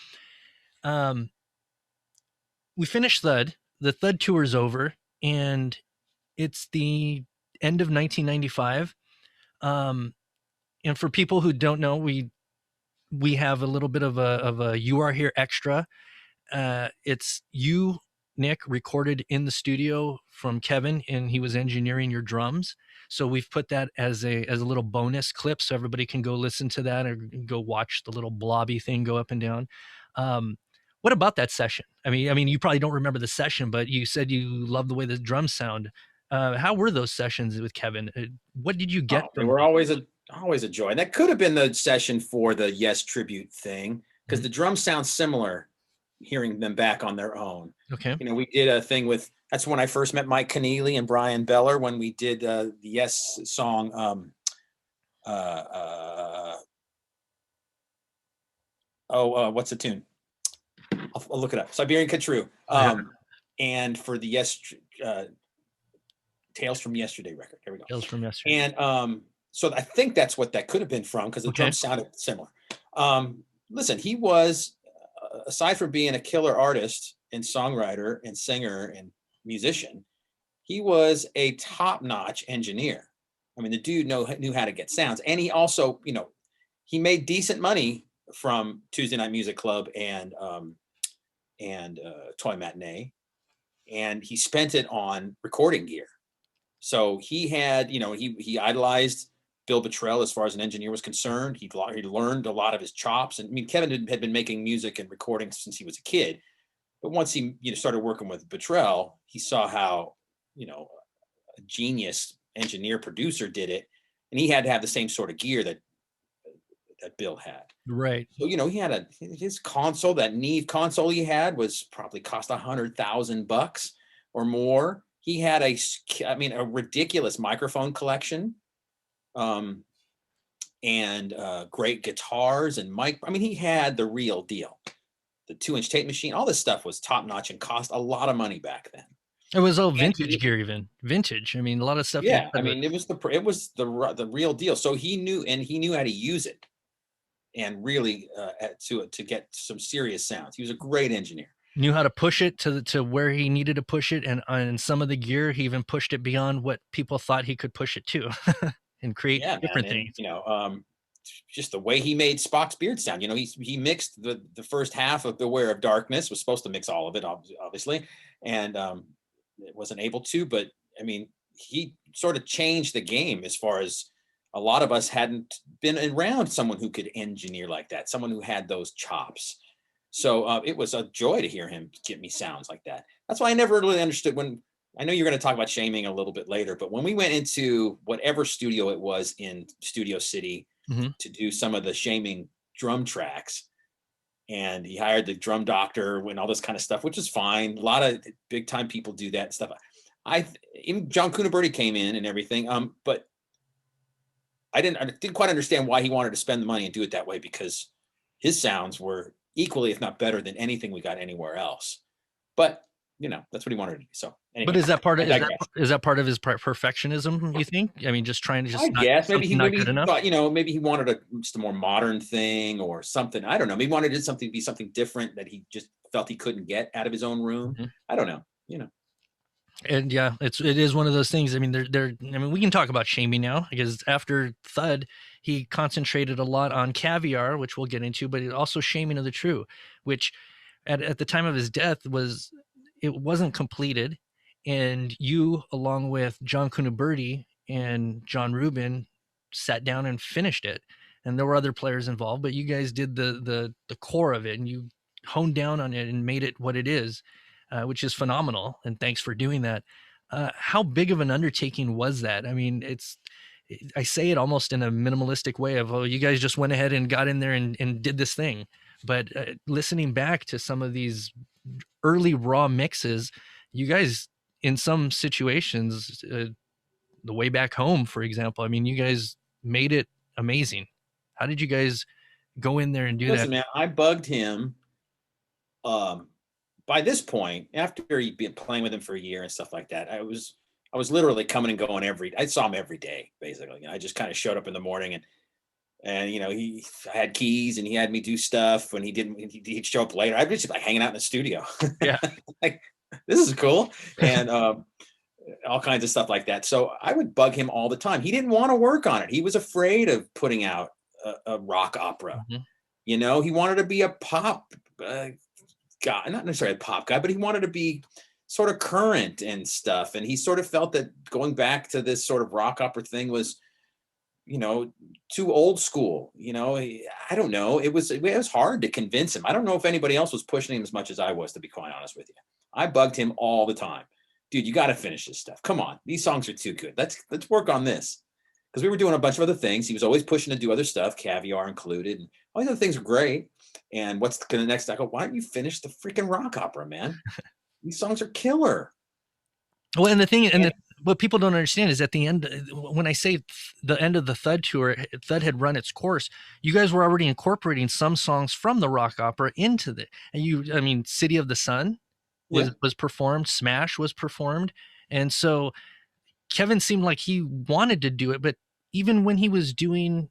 we finished Thud. The Thud tour is over, and it's the end of 1995. And for people who don't know, we have a little bit of a You Are Here extra. It's you, Nick, recorded in the studio from Kevin, and he was engineering your drums. So we've put that as a little bonus clip, so everybody can go listen to that or go watch the little blobby thing go up and down. What about that session? I mean, you probably don't remember the session, but you said you love the way the drums sound. How were those sessions with Kevin? What did you get? They were always a joy. And that could have been the session for the Yes tribute thing, because the drums sound similar, hearing them back on their own. Okay. You know, we did a thing with, that's when I first met Mike Keneally and Brian Beller, when we did the Yes song. What's the tune? I'll look it up. Siberian Khatru. And for the Tales from Yesterday record. There we go. Tales from Yesterday. And so I think that's what that could have been from, because the drums sounded similar. Listen, he was, aside from being a killer artist and songwriter and singer and musician, he was a top-notch engineer. I mean, the dude knew how to get sounds. And he also, you know, he made decent money from Tuesday Night Music Club and Toy Matinee. And he spent it on recording gear. So he had, you know, he idolized Bill Bottrell as far as an engineer was concerned. He learned a lot of his chops. And I mean, Kevin had been making music and recording since he was a kid. But once he, you know, started working with Bottrell, he saw how, you know, a genius engineer producer did it. And he had to have the same sort of gear that Bill had. Right. So, you know, he had his console, that Neve console he had was probably cost $100,000 or more. He had a ridiculous microphone collection, and great guitars and mic. I mean, he had the real deal. The 2-inch tape machine, all this stuff was top notch and cost a lot of money back then. It was all vintage gear, even vintage. I mean, a lot of stuff. Yeah, I mean, it was the real deal. So he knew how to use it, and really to get some serious sounds. He was a great engineer. Knew how to push it to where he needed to push it, and some of the gear he even pushed it beyond what people thought he could push it to, and create different things. You know, just the way he made Spock's beard sound. You know, he mixed the first half of Beware of Darkness. Was supposed to mix all of it, obviously, and it wasn't able to. But I mean, he sort of changed the game as far as a lot of us hadn't been around someone who could engineer like that, someone who had those chops. So it was a joy to hear him give me sounds like that. That's why I never really understood when, I know you're going to talk about shaming a little bit later, but when we went into whatever studio it was in Studio City to do some of the shaming drum tracks, and he hired the drum doctor and all this kind of stuff, which is fine. A lot of big time people do that stuff. Even John Cunaberti came in and everything, but I didn't quite understand why he wanted to spend the money and do it that way, because his sounds were equally, if not better, than anything we got anywhere else. But you know, that's what he wanted to do. So, anyway, but is that part of his perfectionism? You think? I mean, just trying to just. I guess maybe he thought, you know, maybe he wanted just a more modern thing or something. I don't know. Maybe he wanted something to be something different that he just felt he couldn't get out of his own room. I don't know. You know. And yeah, it is one of those things. I mean, I mean, we can talk about shaming now, because after Thud, he concentrated a lot on Kaviar, which we'll get into, but also Shaming of the True, which at the time of his death wasn't completed. And you, along with John Cunaberti and John Rubin, sat down and finished it. And there were other players involved, but you guys did the core of it, and you honed down on it and made it what it is. Which is phenomenal. And thanks for doing that. How big of an undertaking was that? I mean, I say it almost in a minimalistic way of, oh, you guys just went ahead and got in there and did this thing. But listening back to some of these early raw mixes, you guys, in some situations, the way back home, for example, I mean, you guys made it amazing. How did you guys go in there and do that? Man, I bugged him. By this point, after he'd been playing with him for a year and stuff like that, I was literally coming and going I saw him every day, basically. You know, I just kind of showed up in the morning and you know, I had keys and he had me do stuff, and he'd show up later. I'd just be like hanging out in the studio. Yeah. Like, this is cool. And all kinds of stuff like that. So I would bug him all the time. He didn't want to work on it. He was afraid of putting out a rock opera. You know, he wanted to be a pop guy, not necessarily a pop guy, but he wanted to be sort of current and stuff. And he sort of felt that going back to this sort of rock opera thing was, you know, too old school. You know, I don't know. It was hard to convince him. I don't know if anybody else was pushing him as much as I was, to be quite honest with you. I bugged him all the time. Dude, you got to finish this stuff. Come on. These songs are too good. Let's work on this. because we were doing a bunch of other things. He was always pushing to do other stuff, Kaviar included, and all these other things are great. And what's the next? I go, why don't you finish the freaking rock opera, man? These songs are killer. Well, and the thing, what people don't understand is at the end, when I say the end of the Thud tour, Thud had run its course. You guys were already incorporating some songs from the rock opera into and City of the Sun was performed, Smash was performed, and so Kevin seemed like he wanted to do it, but even when he was doing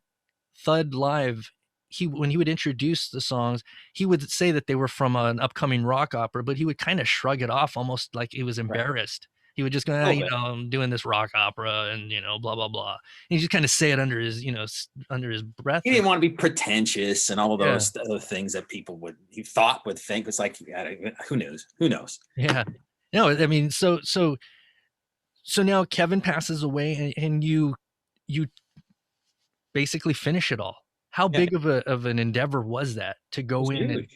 Thud live, when he would introduce the songs, he would say that they were from an upcoming rock opera, but he would kind of shrug it off almost like he was embarrassed. Right. He would just go, I'm doing this rock opera and, blah, blah, blah. And he just kind of say it under his, under his breath. He didn't want to be pretentious and all of those other things that people he thought would think. It's like, who knows? Who knows? Yeah. No, I mean, so now Kevin passes away and you basically finish it all. How big of an endeavor was that to go in?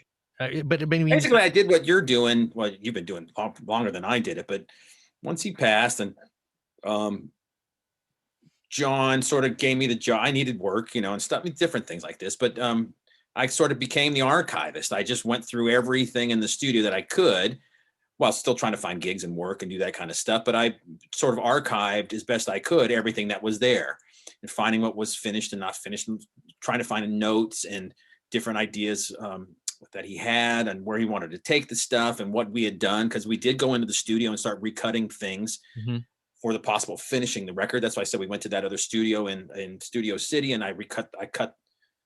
But basically, I did what you're doing. Well, you've been doing longer than I did it. But once he passed, and John sort of gave me the job. I needed work, and stuff, different things like this. But I sort of became the archivist. I just went through everything in the studio that I could, while still trying to find gigs and work and do that kind of stuff. But I sort of archived as best I could everything that was there, and finding what was finished and not finished, and trying to find notes and different ideas that he had and where he wanted to take the stuff and what we had done. Because we did go into the studio and start recutting things for the possible finishing the record. That's why I said we went to that other studio in Studio City, and I cut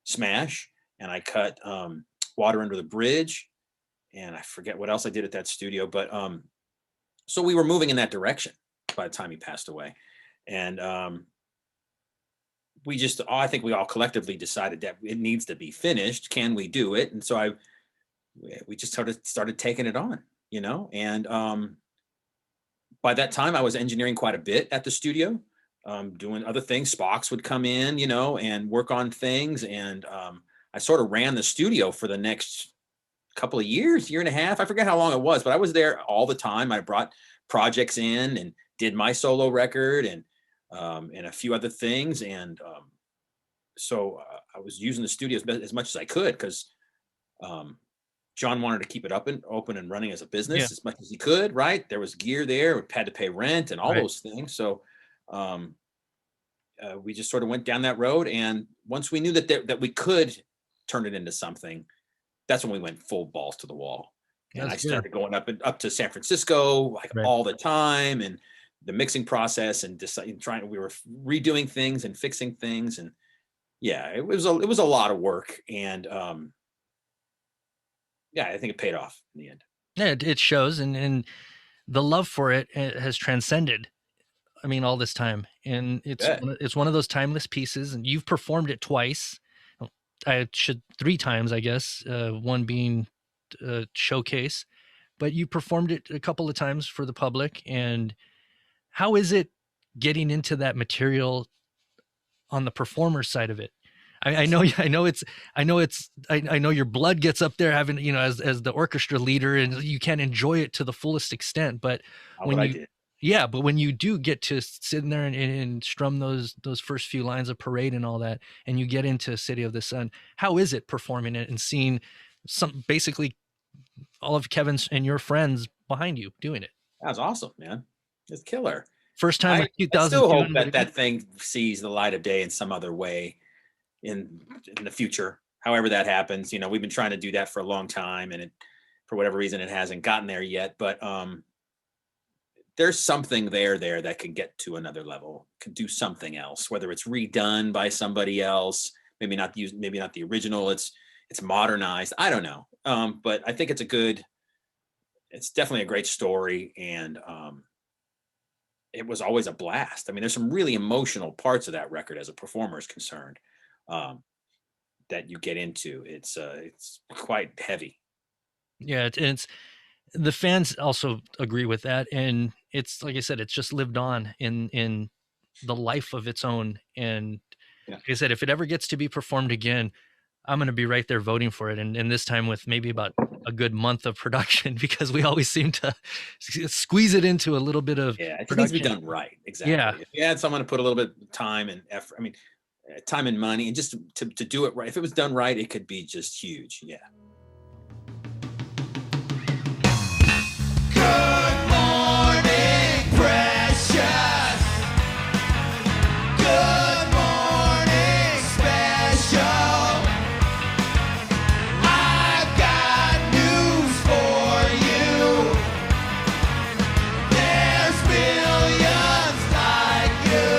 Smash, and I cut Water Under the Bridge, and I forget what else I did at that studio. But so we were moving in that direction by the time he passed away. And I think we all collectively decided that it needs to be finished. Can we do it? And so we just started taking it on, and by that time I was engineering quite a bit at the studio, doing other things. Spox would come in, and work on things. And I sort of ran the studio for the next couple of years, year and a half. I forget how long it was, but I was there all the time. I brought projects in and did my solo record and a few other things. And so I was using the studio as much as I could, because John wanted to keep it open and running as a business as much as he could, right? There was gear there. We had to pay rent and all those things. So we just sort of went down that road. And once we knew that we could turn it into something, that's when we went full balls to the wall. And I started going up to San Francisco all the time, and the mixing process, and we were redoing things and fixing things. And it was a lot of work. And I think it paid off in the end. Yeah, it shows. And the love for it has transcended, all this time. And it's one of those timeless pieces, and you've performed it twice. Three times, I guess, one being a showcase, but you performed it a couple of times for the public. And how is it getting into that material on the performer side of it? I know your blood gets up there having, as the orchestra leader, and you can't enjoy it to the fullest extent, but when you do get to sit in there and strum those first few lines of Parade and all that, and you get into City of the Sun, how is it performing it and seeing basically all of Kevin's and your friends behind you doing it? That was awesome, man. It's killer. First time, I still hope that thing sees the light of day in some other way in the future, however that happens. We've been trying to do that for a long time, and for whatever reason, it hasn't gotten there yet. But there's something there that can get to another level, can do something else, whether it's redone by somebody else, maybe not the original. It's modernized. I don't know. But I think it's definitely a great story. And it was always a blast. There's some really emotional parts of that record as a performer is concerned, that you get into. It's quite heavy. Yeah. It's the fans also agree with that. And it's, like I said, it's just lived on in the life of its own. And like I said, if it ever gets to be performed again, I'm going to be right there voting for it. And this time with maybe about a good month of production, because we always seem to squeeze it into a little bit of it production. needs to be done right. Exactly. Yeah. If you had someone to put a little bit of time and effort, I mean, time and money, and just to do it right. If it was done right, it could be just huge. Yeah. Good morning, precious. Good morning, special. I've got news for you. There's millions like you.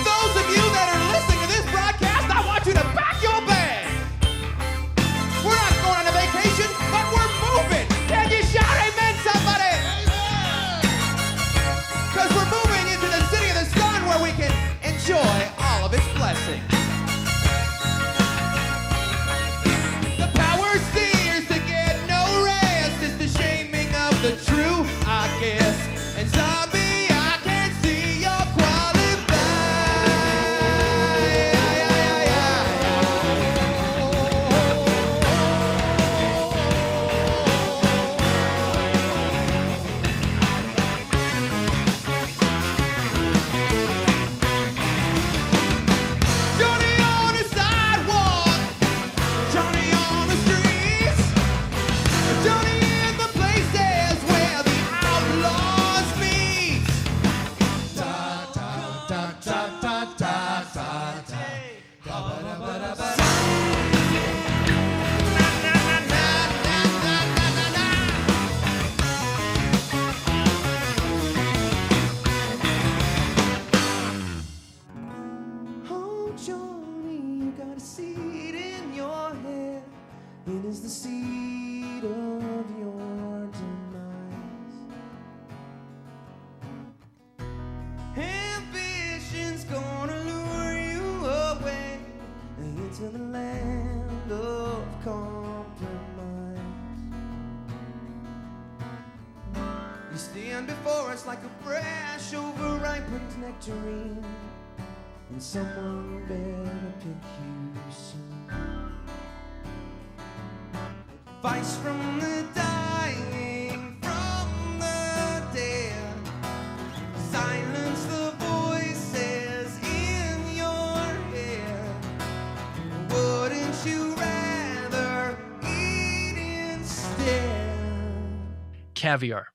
Those of you that are listening to this broadcast, I want you to pack your bag. We're not going on a vacation, but we're moving. Can you shout amen, somebody? Because we're moving into the city of the sun where we can enjoy all of its blessings. The power steers to get no rest. It's the shaming of the true, I guess. And zombie, I can see you're Johnny on the sidewalk, Johnny on the streets, Johnny in the places where the outlaws meet. Da da da da da da da da. Oh, Johnny, you got a seed in your head. It is the seed of your demise. Ambition's gonna lure you away into the land of compromise. You stand before us like a fresh, overripened nectarine, and someone better pick you soon. Advice from the dying, from the dead. Silence the voices in your head. Wouldn't you rather eat instead? Kaviar.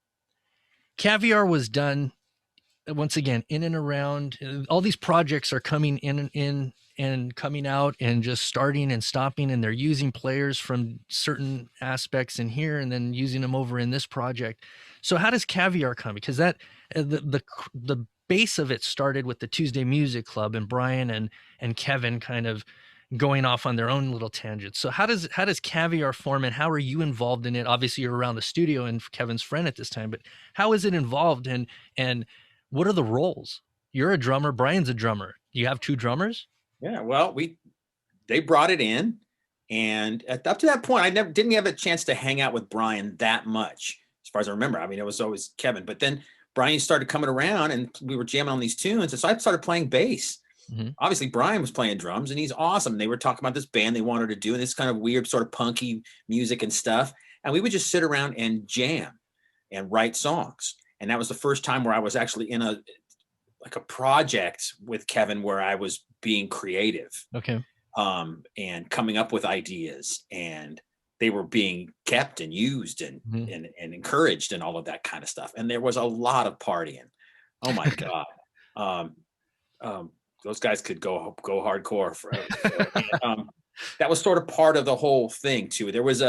Kaviar was done once again in and around. All these projects are coming in and coming out and just starting and stopping, and they're using players from certain aspects in here and then using them over in this project. So how does Kaviar come? Because that the base of it started with the Tuesday Music Club and Brian and Kevin kind of going off on their own little tangents. So how does Kaviar form, and how are you involved in it? Obviously you're around the studio and Kevin's friend at this time, but how is it involved, and what are the roles? You're a drummer, Brian's a drummer. You have two drummers? Yeah. Well, they brought it in, and up to that point, I didn't have a chance to hang out with Brian that much, as far as I remember. I mean, it was always Kevin, but then Brian started coming around, and we were jamming on these tunes, and so I started playing bass. Mm-hmm. Obviously, Brian was playing drums, and he's awesome. They were talking about this band they wanted to do, and this kind of weird, sort of punky music and stuff. And we would just sit around and jam and write songs. And that was the first time where I was actually in a project with Kevin where I was being creative. Okay. And coming up with ideas, and they were being kept and used and encouraged and all of that kind of stuff. And there was a lot of partying. Oh my God. Those guys could go hardcore that was sort of part of the whole thing too. There was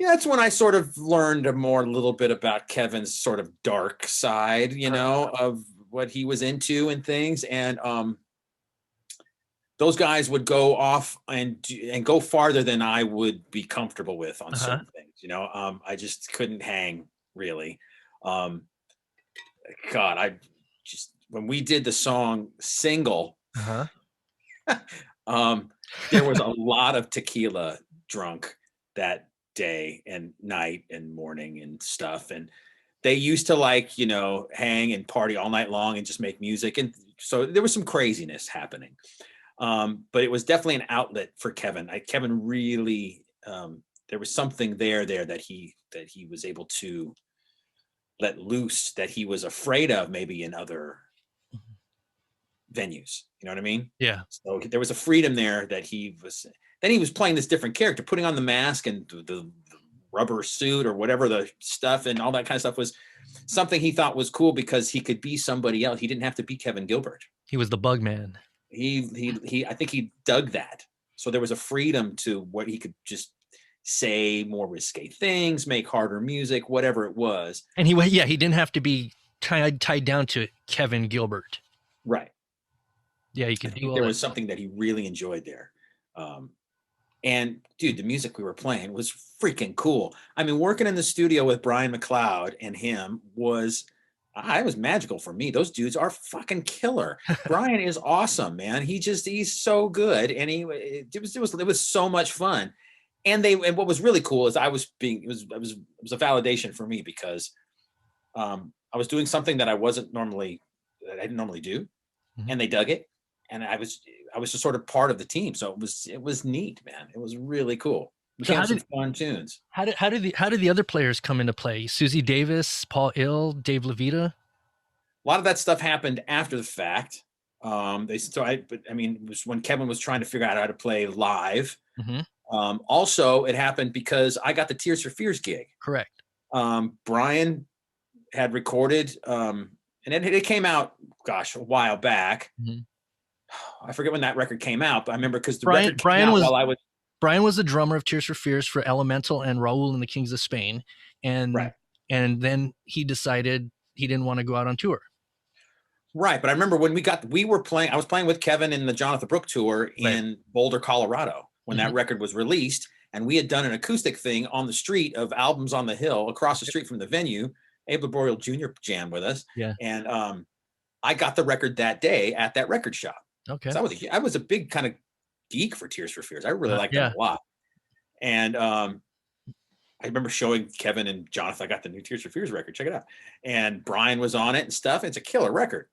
that's when I sort of learned a little bit about Kevin's sort of dark side, of what he was into and things. And those guys would go off and go farther than I would be comfortable with on certain things. I just couldn't hang really. When we did the song Single, there was a lot of tequila drunk that day and night and morning and stuff. And they used to like, you know, hang and party all night long and just make music. And so there was some craziness happening. But it was definitely an outlet for Kevin. Kevin really, there was something there that he was able to let loose that he was afraid of maybe in other venues. You know what I mean? Yeah. So there was a freedom there that he was playing this different character, putting on the mask and the rubber suit or whatever the stuff and all that kind of stuff was something he thought was cool because he could be somebody else. He didn't have to be Kevin Gilbert. He was the bug man. I think he dug that. So there was a freedom to what he could just say more risque things, make harder music, whatever it was. And he didn't have to be tied down to Kevin Gilbert. Right. Yeah, he could do all there that was stuff. something that he really enjoyed there. And dude, the music we were playing was freaking cool. I mean, working in the studio with Brian McLeod and him was magical for me. Those dudes are fucking killer. Brian is awesome, man. He's so good. And it was so much fun. And what was really cool is it was a validation for me because I was doing something that I didn't normally do. Mm-hmm. And they dug it. And I was just sort of part of the team. So it was neat, man. It was really cool. We had some fun tunes. How did the other players come into play? Susie Davis, Paul Ill, Dave Levita? A lot of that stuff happened after the fact. It was when Kevin was trying to figure out how to play live. Mm-hmm. Also, it happened because I got the Tears for Fears gig. Correct. Brian had recorded, and it came out, a while back. Mm-hmm. I forget when that record came out, but I remember because Brian was the drummer of Tears for Fears for Elemental and Raul and the Kings of Spain, and then he decided he didn't want to go out on tour. Right, but I remember when I was playing with Kevin in the Jonathan Brooke tour in Boulder, Colorado, when that record was released, and we had done an acoustic thing on the street of Albums on the Hill across the street from the venue. Abe Laboriel Jr. jammed with us, and I got the record that day at that record shop. Okay, so I was a big kind of geek for Tears for Fears. I really liked them a lot, and I remember showing Kevin and Jonathan, I got the new Tears for Fears record. Check it out, and Brian was on it and stuff. It's a killer record.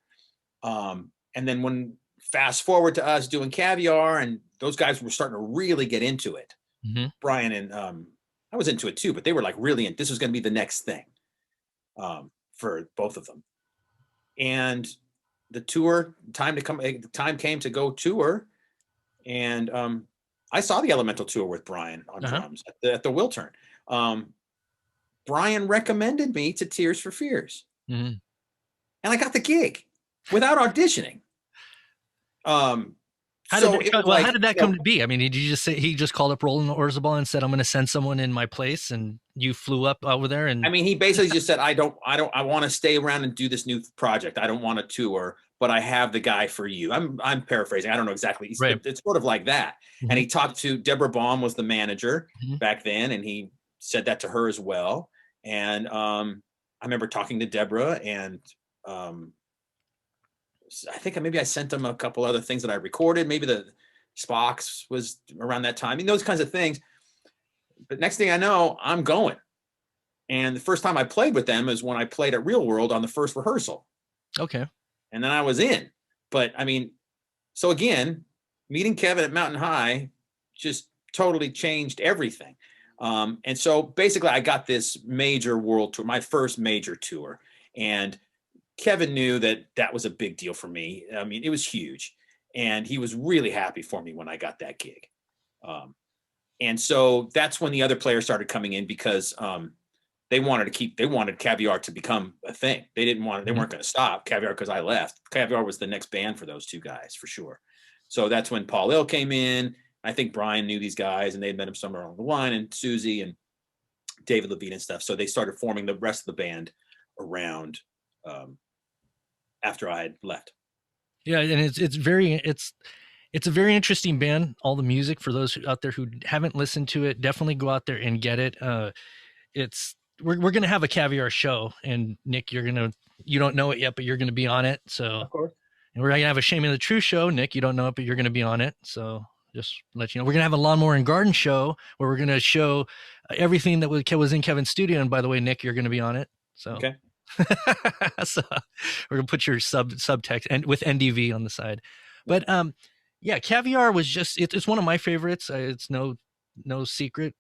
And then when fast forward to us doing Kaviar, and those guys were starting to really get into it. Mm-hmm. Brian and I was into it too, but they were like really this was going to be the next thing for both of them. And the tour time came to go tour, and I saw the Elemental tour with Brian on drums at the Wiltern. Brian recommended me to Tears for Fears, and I got the gig without auditioning. How did that come to be? I mean, did you just say he just called up Roland Orzabal and said, "I'm going to send someone in my place," and you flew up over there? And I mean, he basically just said, I want to stay around and do this new project. I don't want to tour, but I have the guy for you. I'm paraphrasing. I don't know exactly. It's sort of like that. Mm-hmm. And he talked to Deborah Baum, was the manager back then, and he said that to her as well. And I remember talking to Deborah, and I think maybe I sent him a couple other things that I recorded. Maybe the Spock's was around that time. I mean, those kinds of things. But next thing I know, I'm going. And the first time I played with them is when I played at Real World on the first rehearsal. Okay. And then I was in. But I mean, so again, meeting Kevin at Mountain High just totally changed everything. And so basically I got this major world tour, my first major tour. And Kevin knew that was a big deal for me. I mean, it was huge. And he was really happy for me when I got that gig. And so that's when the other players started coming in because they wanted Kaviar to become a thing. They weren't going to stop Kaviar because I left. Kaviar was the next band for those two guys for sure. So that's when Paul Ill came in. I think Brian knew these guys and they'd met him somewhere along the line, and Susie and David Levine and stuff. So they started forming the rest of the band around after I had left. Yeah. And it's a very interesting band. All the music, for those out there who haven't listened to it, definitely go out there and get it. We're going to have a Kaviar show, and Nick, you don't know it yet, but you're going to be on it. So, of course. And we're going to have a Shame of the Truth show. Nick, you don't know it, but you're going to be on it. So just let you know, we're going to have a Lawnmower and Garden show where we're going to show everything that was in Kevin's studio. And by the way, Nick, you're going to be on it. So, Okay. so we're gonna put your subtext and with NDV on the side. But yeah, Kaviar was just it's one of my favorites. It's no secret.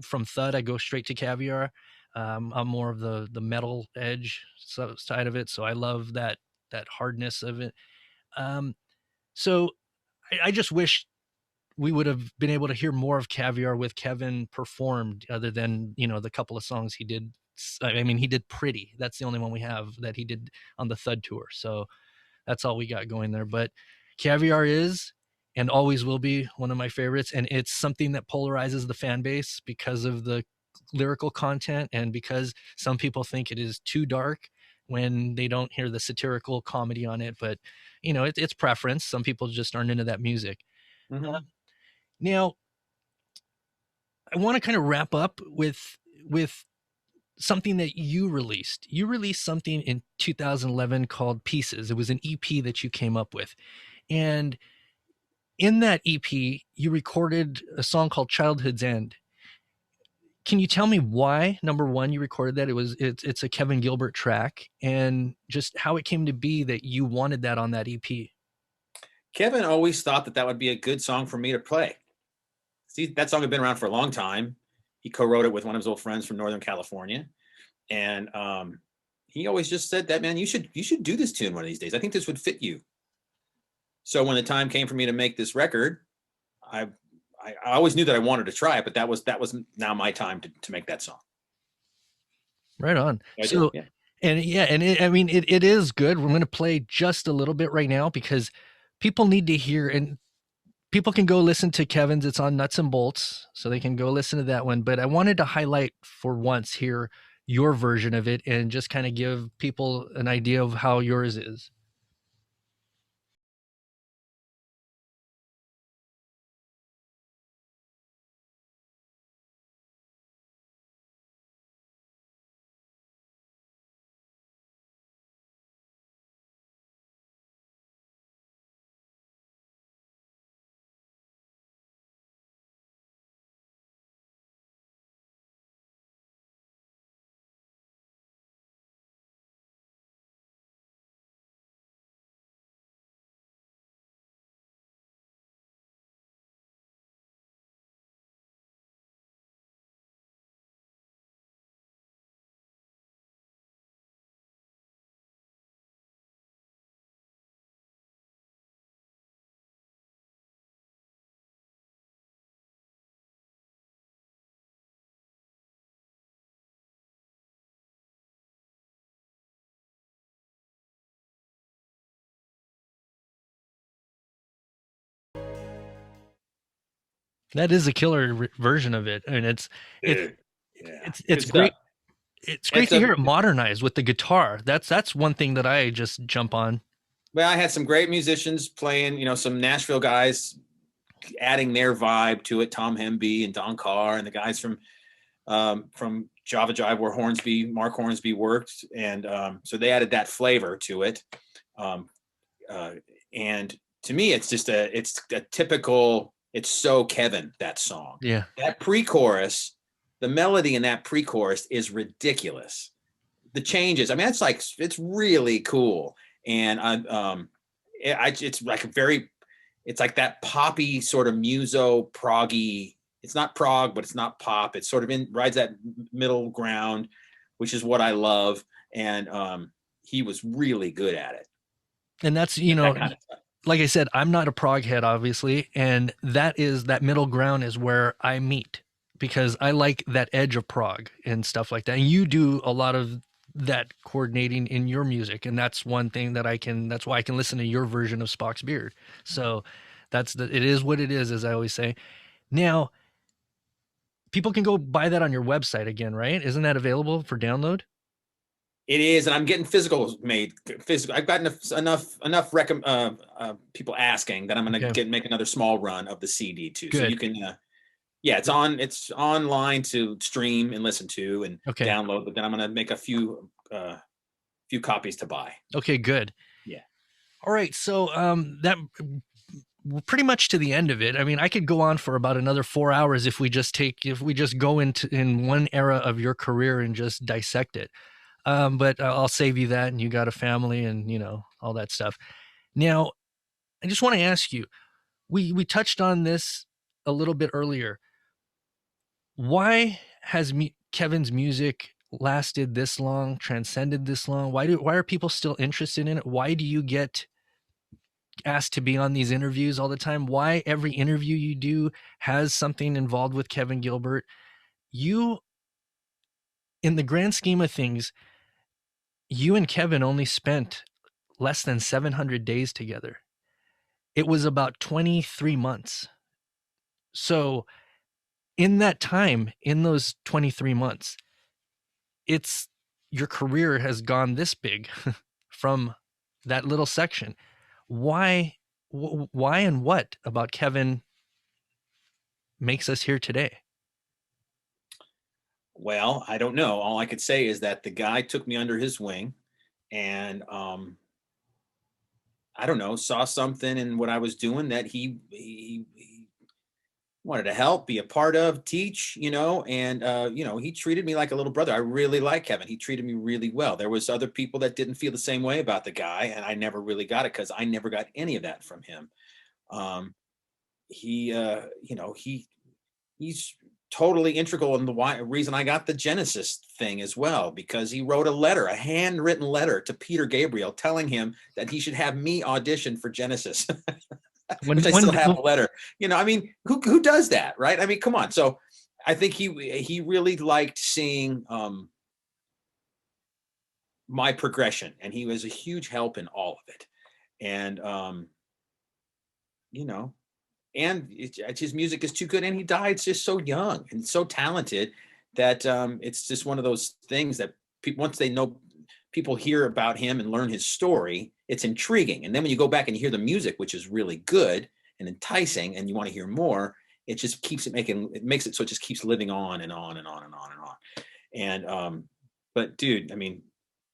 From Thud, I go straight to Kaviar. I'm more of the metal edge side of it, so I love that hardness of it. So I just wish we would have been able to hear more of Kaviar with Kevin performed, other than the couple of songs he did. I mean, he did Pretty. That's the only one we have that he did on the Thud tour. So that's all we got going there. But Kaviar is and always will be one of my favorites, and it's something that polarizes the fan base because of the lyrical content and because some people think it is too dark when they don't hear the satirical comedy on it. But it's preference. Some people just aren't into that music. Mm-hmm. Now, I want to kind of wrap up with something that you released. You released something in 2011 called Pieces. It was an EP that you came up with. And in that EP, you recorded a song called Childhood's End. Can you tell me why, number one, you recorded that? It's a Kevin Gilbert track, and just how it came to be that you wanted that on that EP. Kevin always thought that would be a good song for me to play. See, that song had been around for a long time. He co-wrote it with one of his old friends from Northern California. And he always just said that, man, you should do this tune one of these days. I think this would fit you. So when the time came for me to make this record, I always knew that I wanted to try it, but that was now my time to make that song. Right on. So, yeah. It is good. We're going to play just a little bit right now because people need to hear, and people can go listen to Kevin's. It's on Nuts and Bolts, so they can go listen to that one. But I wanted to highlight for once here your version of it and just kind of give people an idea of how yours is. That is a killer version of it, and it's great. It's great to hear it modernized with the guitar. That's one thing that I just jump on. Well, I had some great musicians playing, some Nashville guys adding their vibe to it. Tom Hemby and Don Carr and the guys from Java Jive where Mark Hornsby worked. And so they added that flavor to it. And to me, it's a typical, it's so Kevin, that song. Yeah. That pre-chorus, the melody in that pre-chorus is ridiculous. The changes, it's really cool. And it's like that poppy sort of muso proggy. It's not prog, but it's not pop. It's sort of rides that middle ground, which is what I love. And he was really good at it. And that's, like I said, I'm not a prog head, obviously. And that middle ground is where I meet, because I like that edge of prog and stuff like that. And you do a lot of that coordinating in your music. And that's one thing that's why I can listen to your version of Spock's Beard. So it is what it is, as I always say. Now, people can go buy that on your website again, right? Isn't that available for download? It is, and I'm getting physicals made. I've gotten enough people asking that I'm going to make another small run of the CD too. Good. So you can, it's online to stream and listen to and download. But then I'm going to make a few copies to buy. Okay, good. Yeah. All right, so that we're pretty much to the end of it. I mean, I could go on for about another 4 hours if we just go in one era of your career and just dissect it. But I'll save you that, and you got a family and, you know, all that stuff. Now, I just want to ask you, we touched on this a little bit earlier. Why has Kevin's music lasted this long, transcended this long? Why are people still interested in it? Why do you get asked to be on these interviews all the time? Why every interview you do has something involved with Kevin Gilbert? You, in the grand scheme of things, you and Kevin only spent less than 700 days together. It was about 23 months. So in that time, in those 23 months, it's your career has gone this big from that little section. Why and what about Kevin makes us here today? Well, I don't know. All I could say is that the guy took me under his wing, and I don't know, saw something in what I was doing that he wanted to help, be a part of, teach, you know, and you know, he treated me like a little brother. I really like Kevin. He treated me really well. There was other people that didn't feel the same way about the guy, and I never really got it because I never got any of that from him. You know, he's totally integral in the reason I got the Genesis thing as well, because he wrote a letter, a handwritten letter to Peter Gabriel telling him that he should have me audition for Genesis. Which I still have the letter. You know, I mean, who does that, right? I mean, come on. So I think he really liked seeing my progression, and he was a huge help in all of it. And you know, and his music is too good, and he died just so young and so talented that it's just one of those things that once they know, people hear about him and learn his story, it's intriguing. And then when you go back and you hear the music, which is really good and enticing, and you want to hear more, it just keeps it makes it so it just keeps living on and on and on and on and on. And but dude, I mean,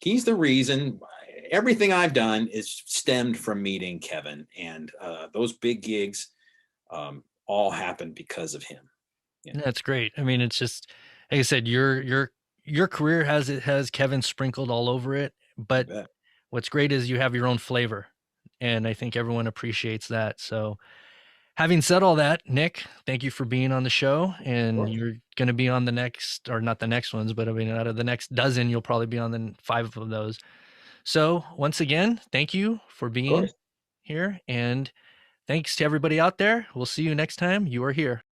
he's the reason everything I've done is stemmed from meeting Kevin, and those big gigs all happened because of him. Yeah. That's great. I mean, it's just, like I said, your career has Kevin sprinkled all over it, but what's great is you have your own flavor, and I think everyone appreciates that. So having said all that, Nick, thank you for being on the show, and you're going to be on the next, or not the next ones, but I mean, out of the next dozen, you'll probably be on the 5 of those. So once again, thank you for being here, and thanks to everybody out there. We'll see you next time you are here.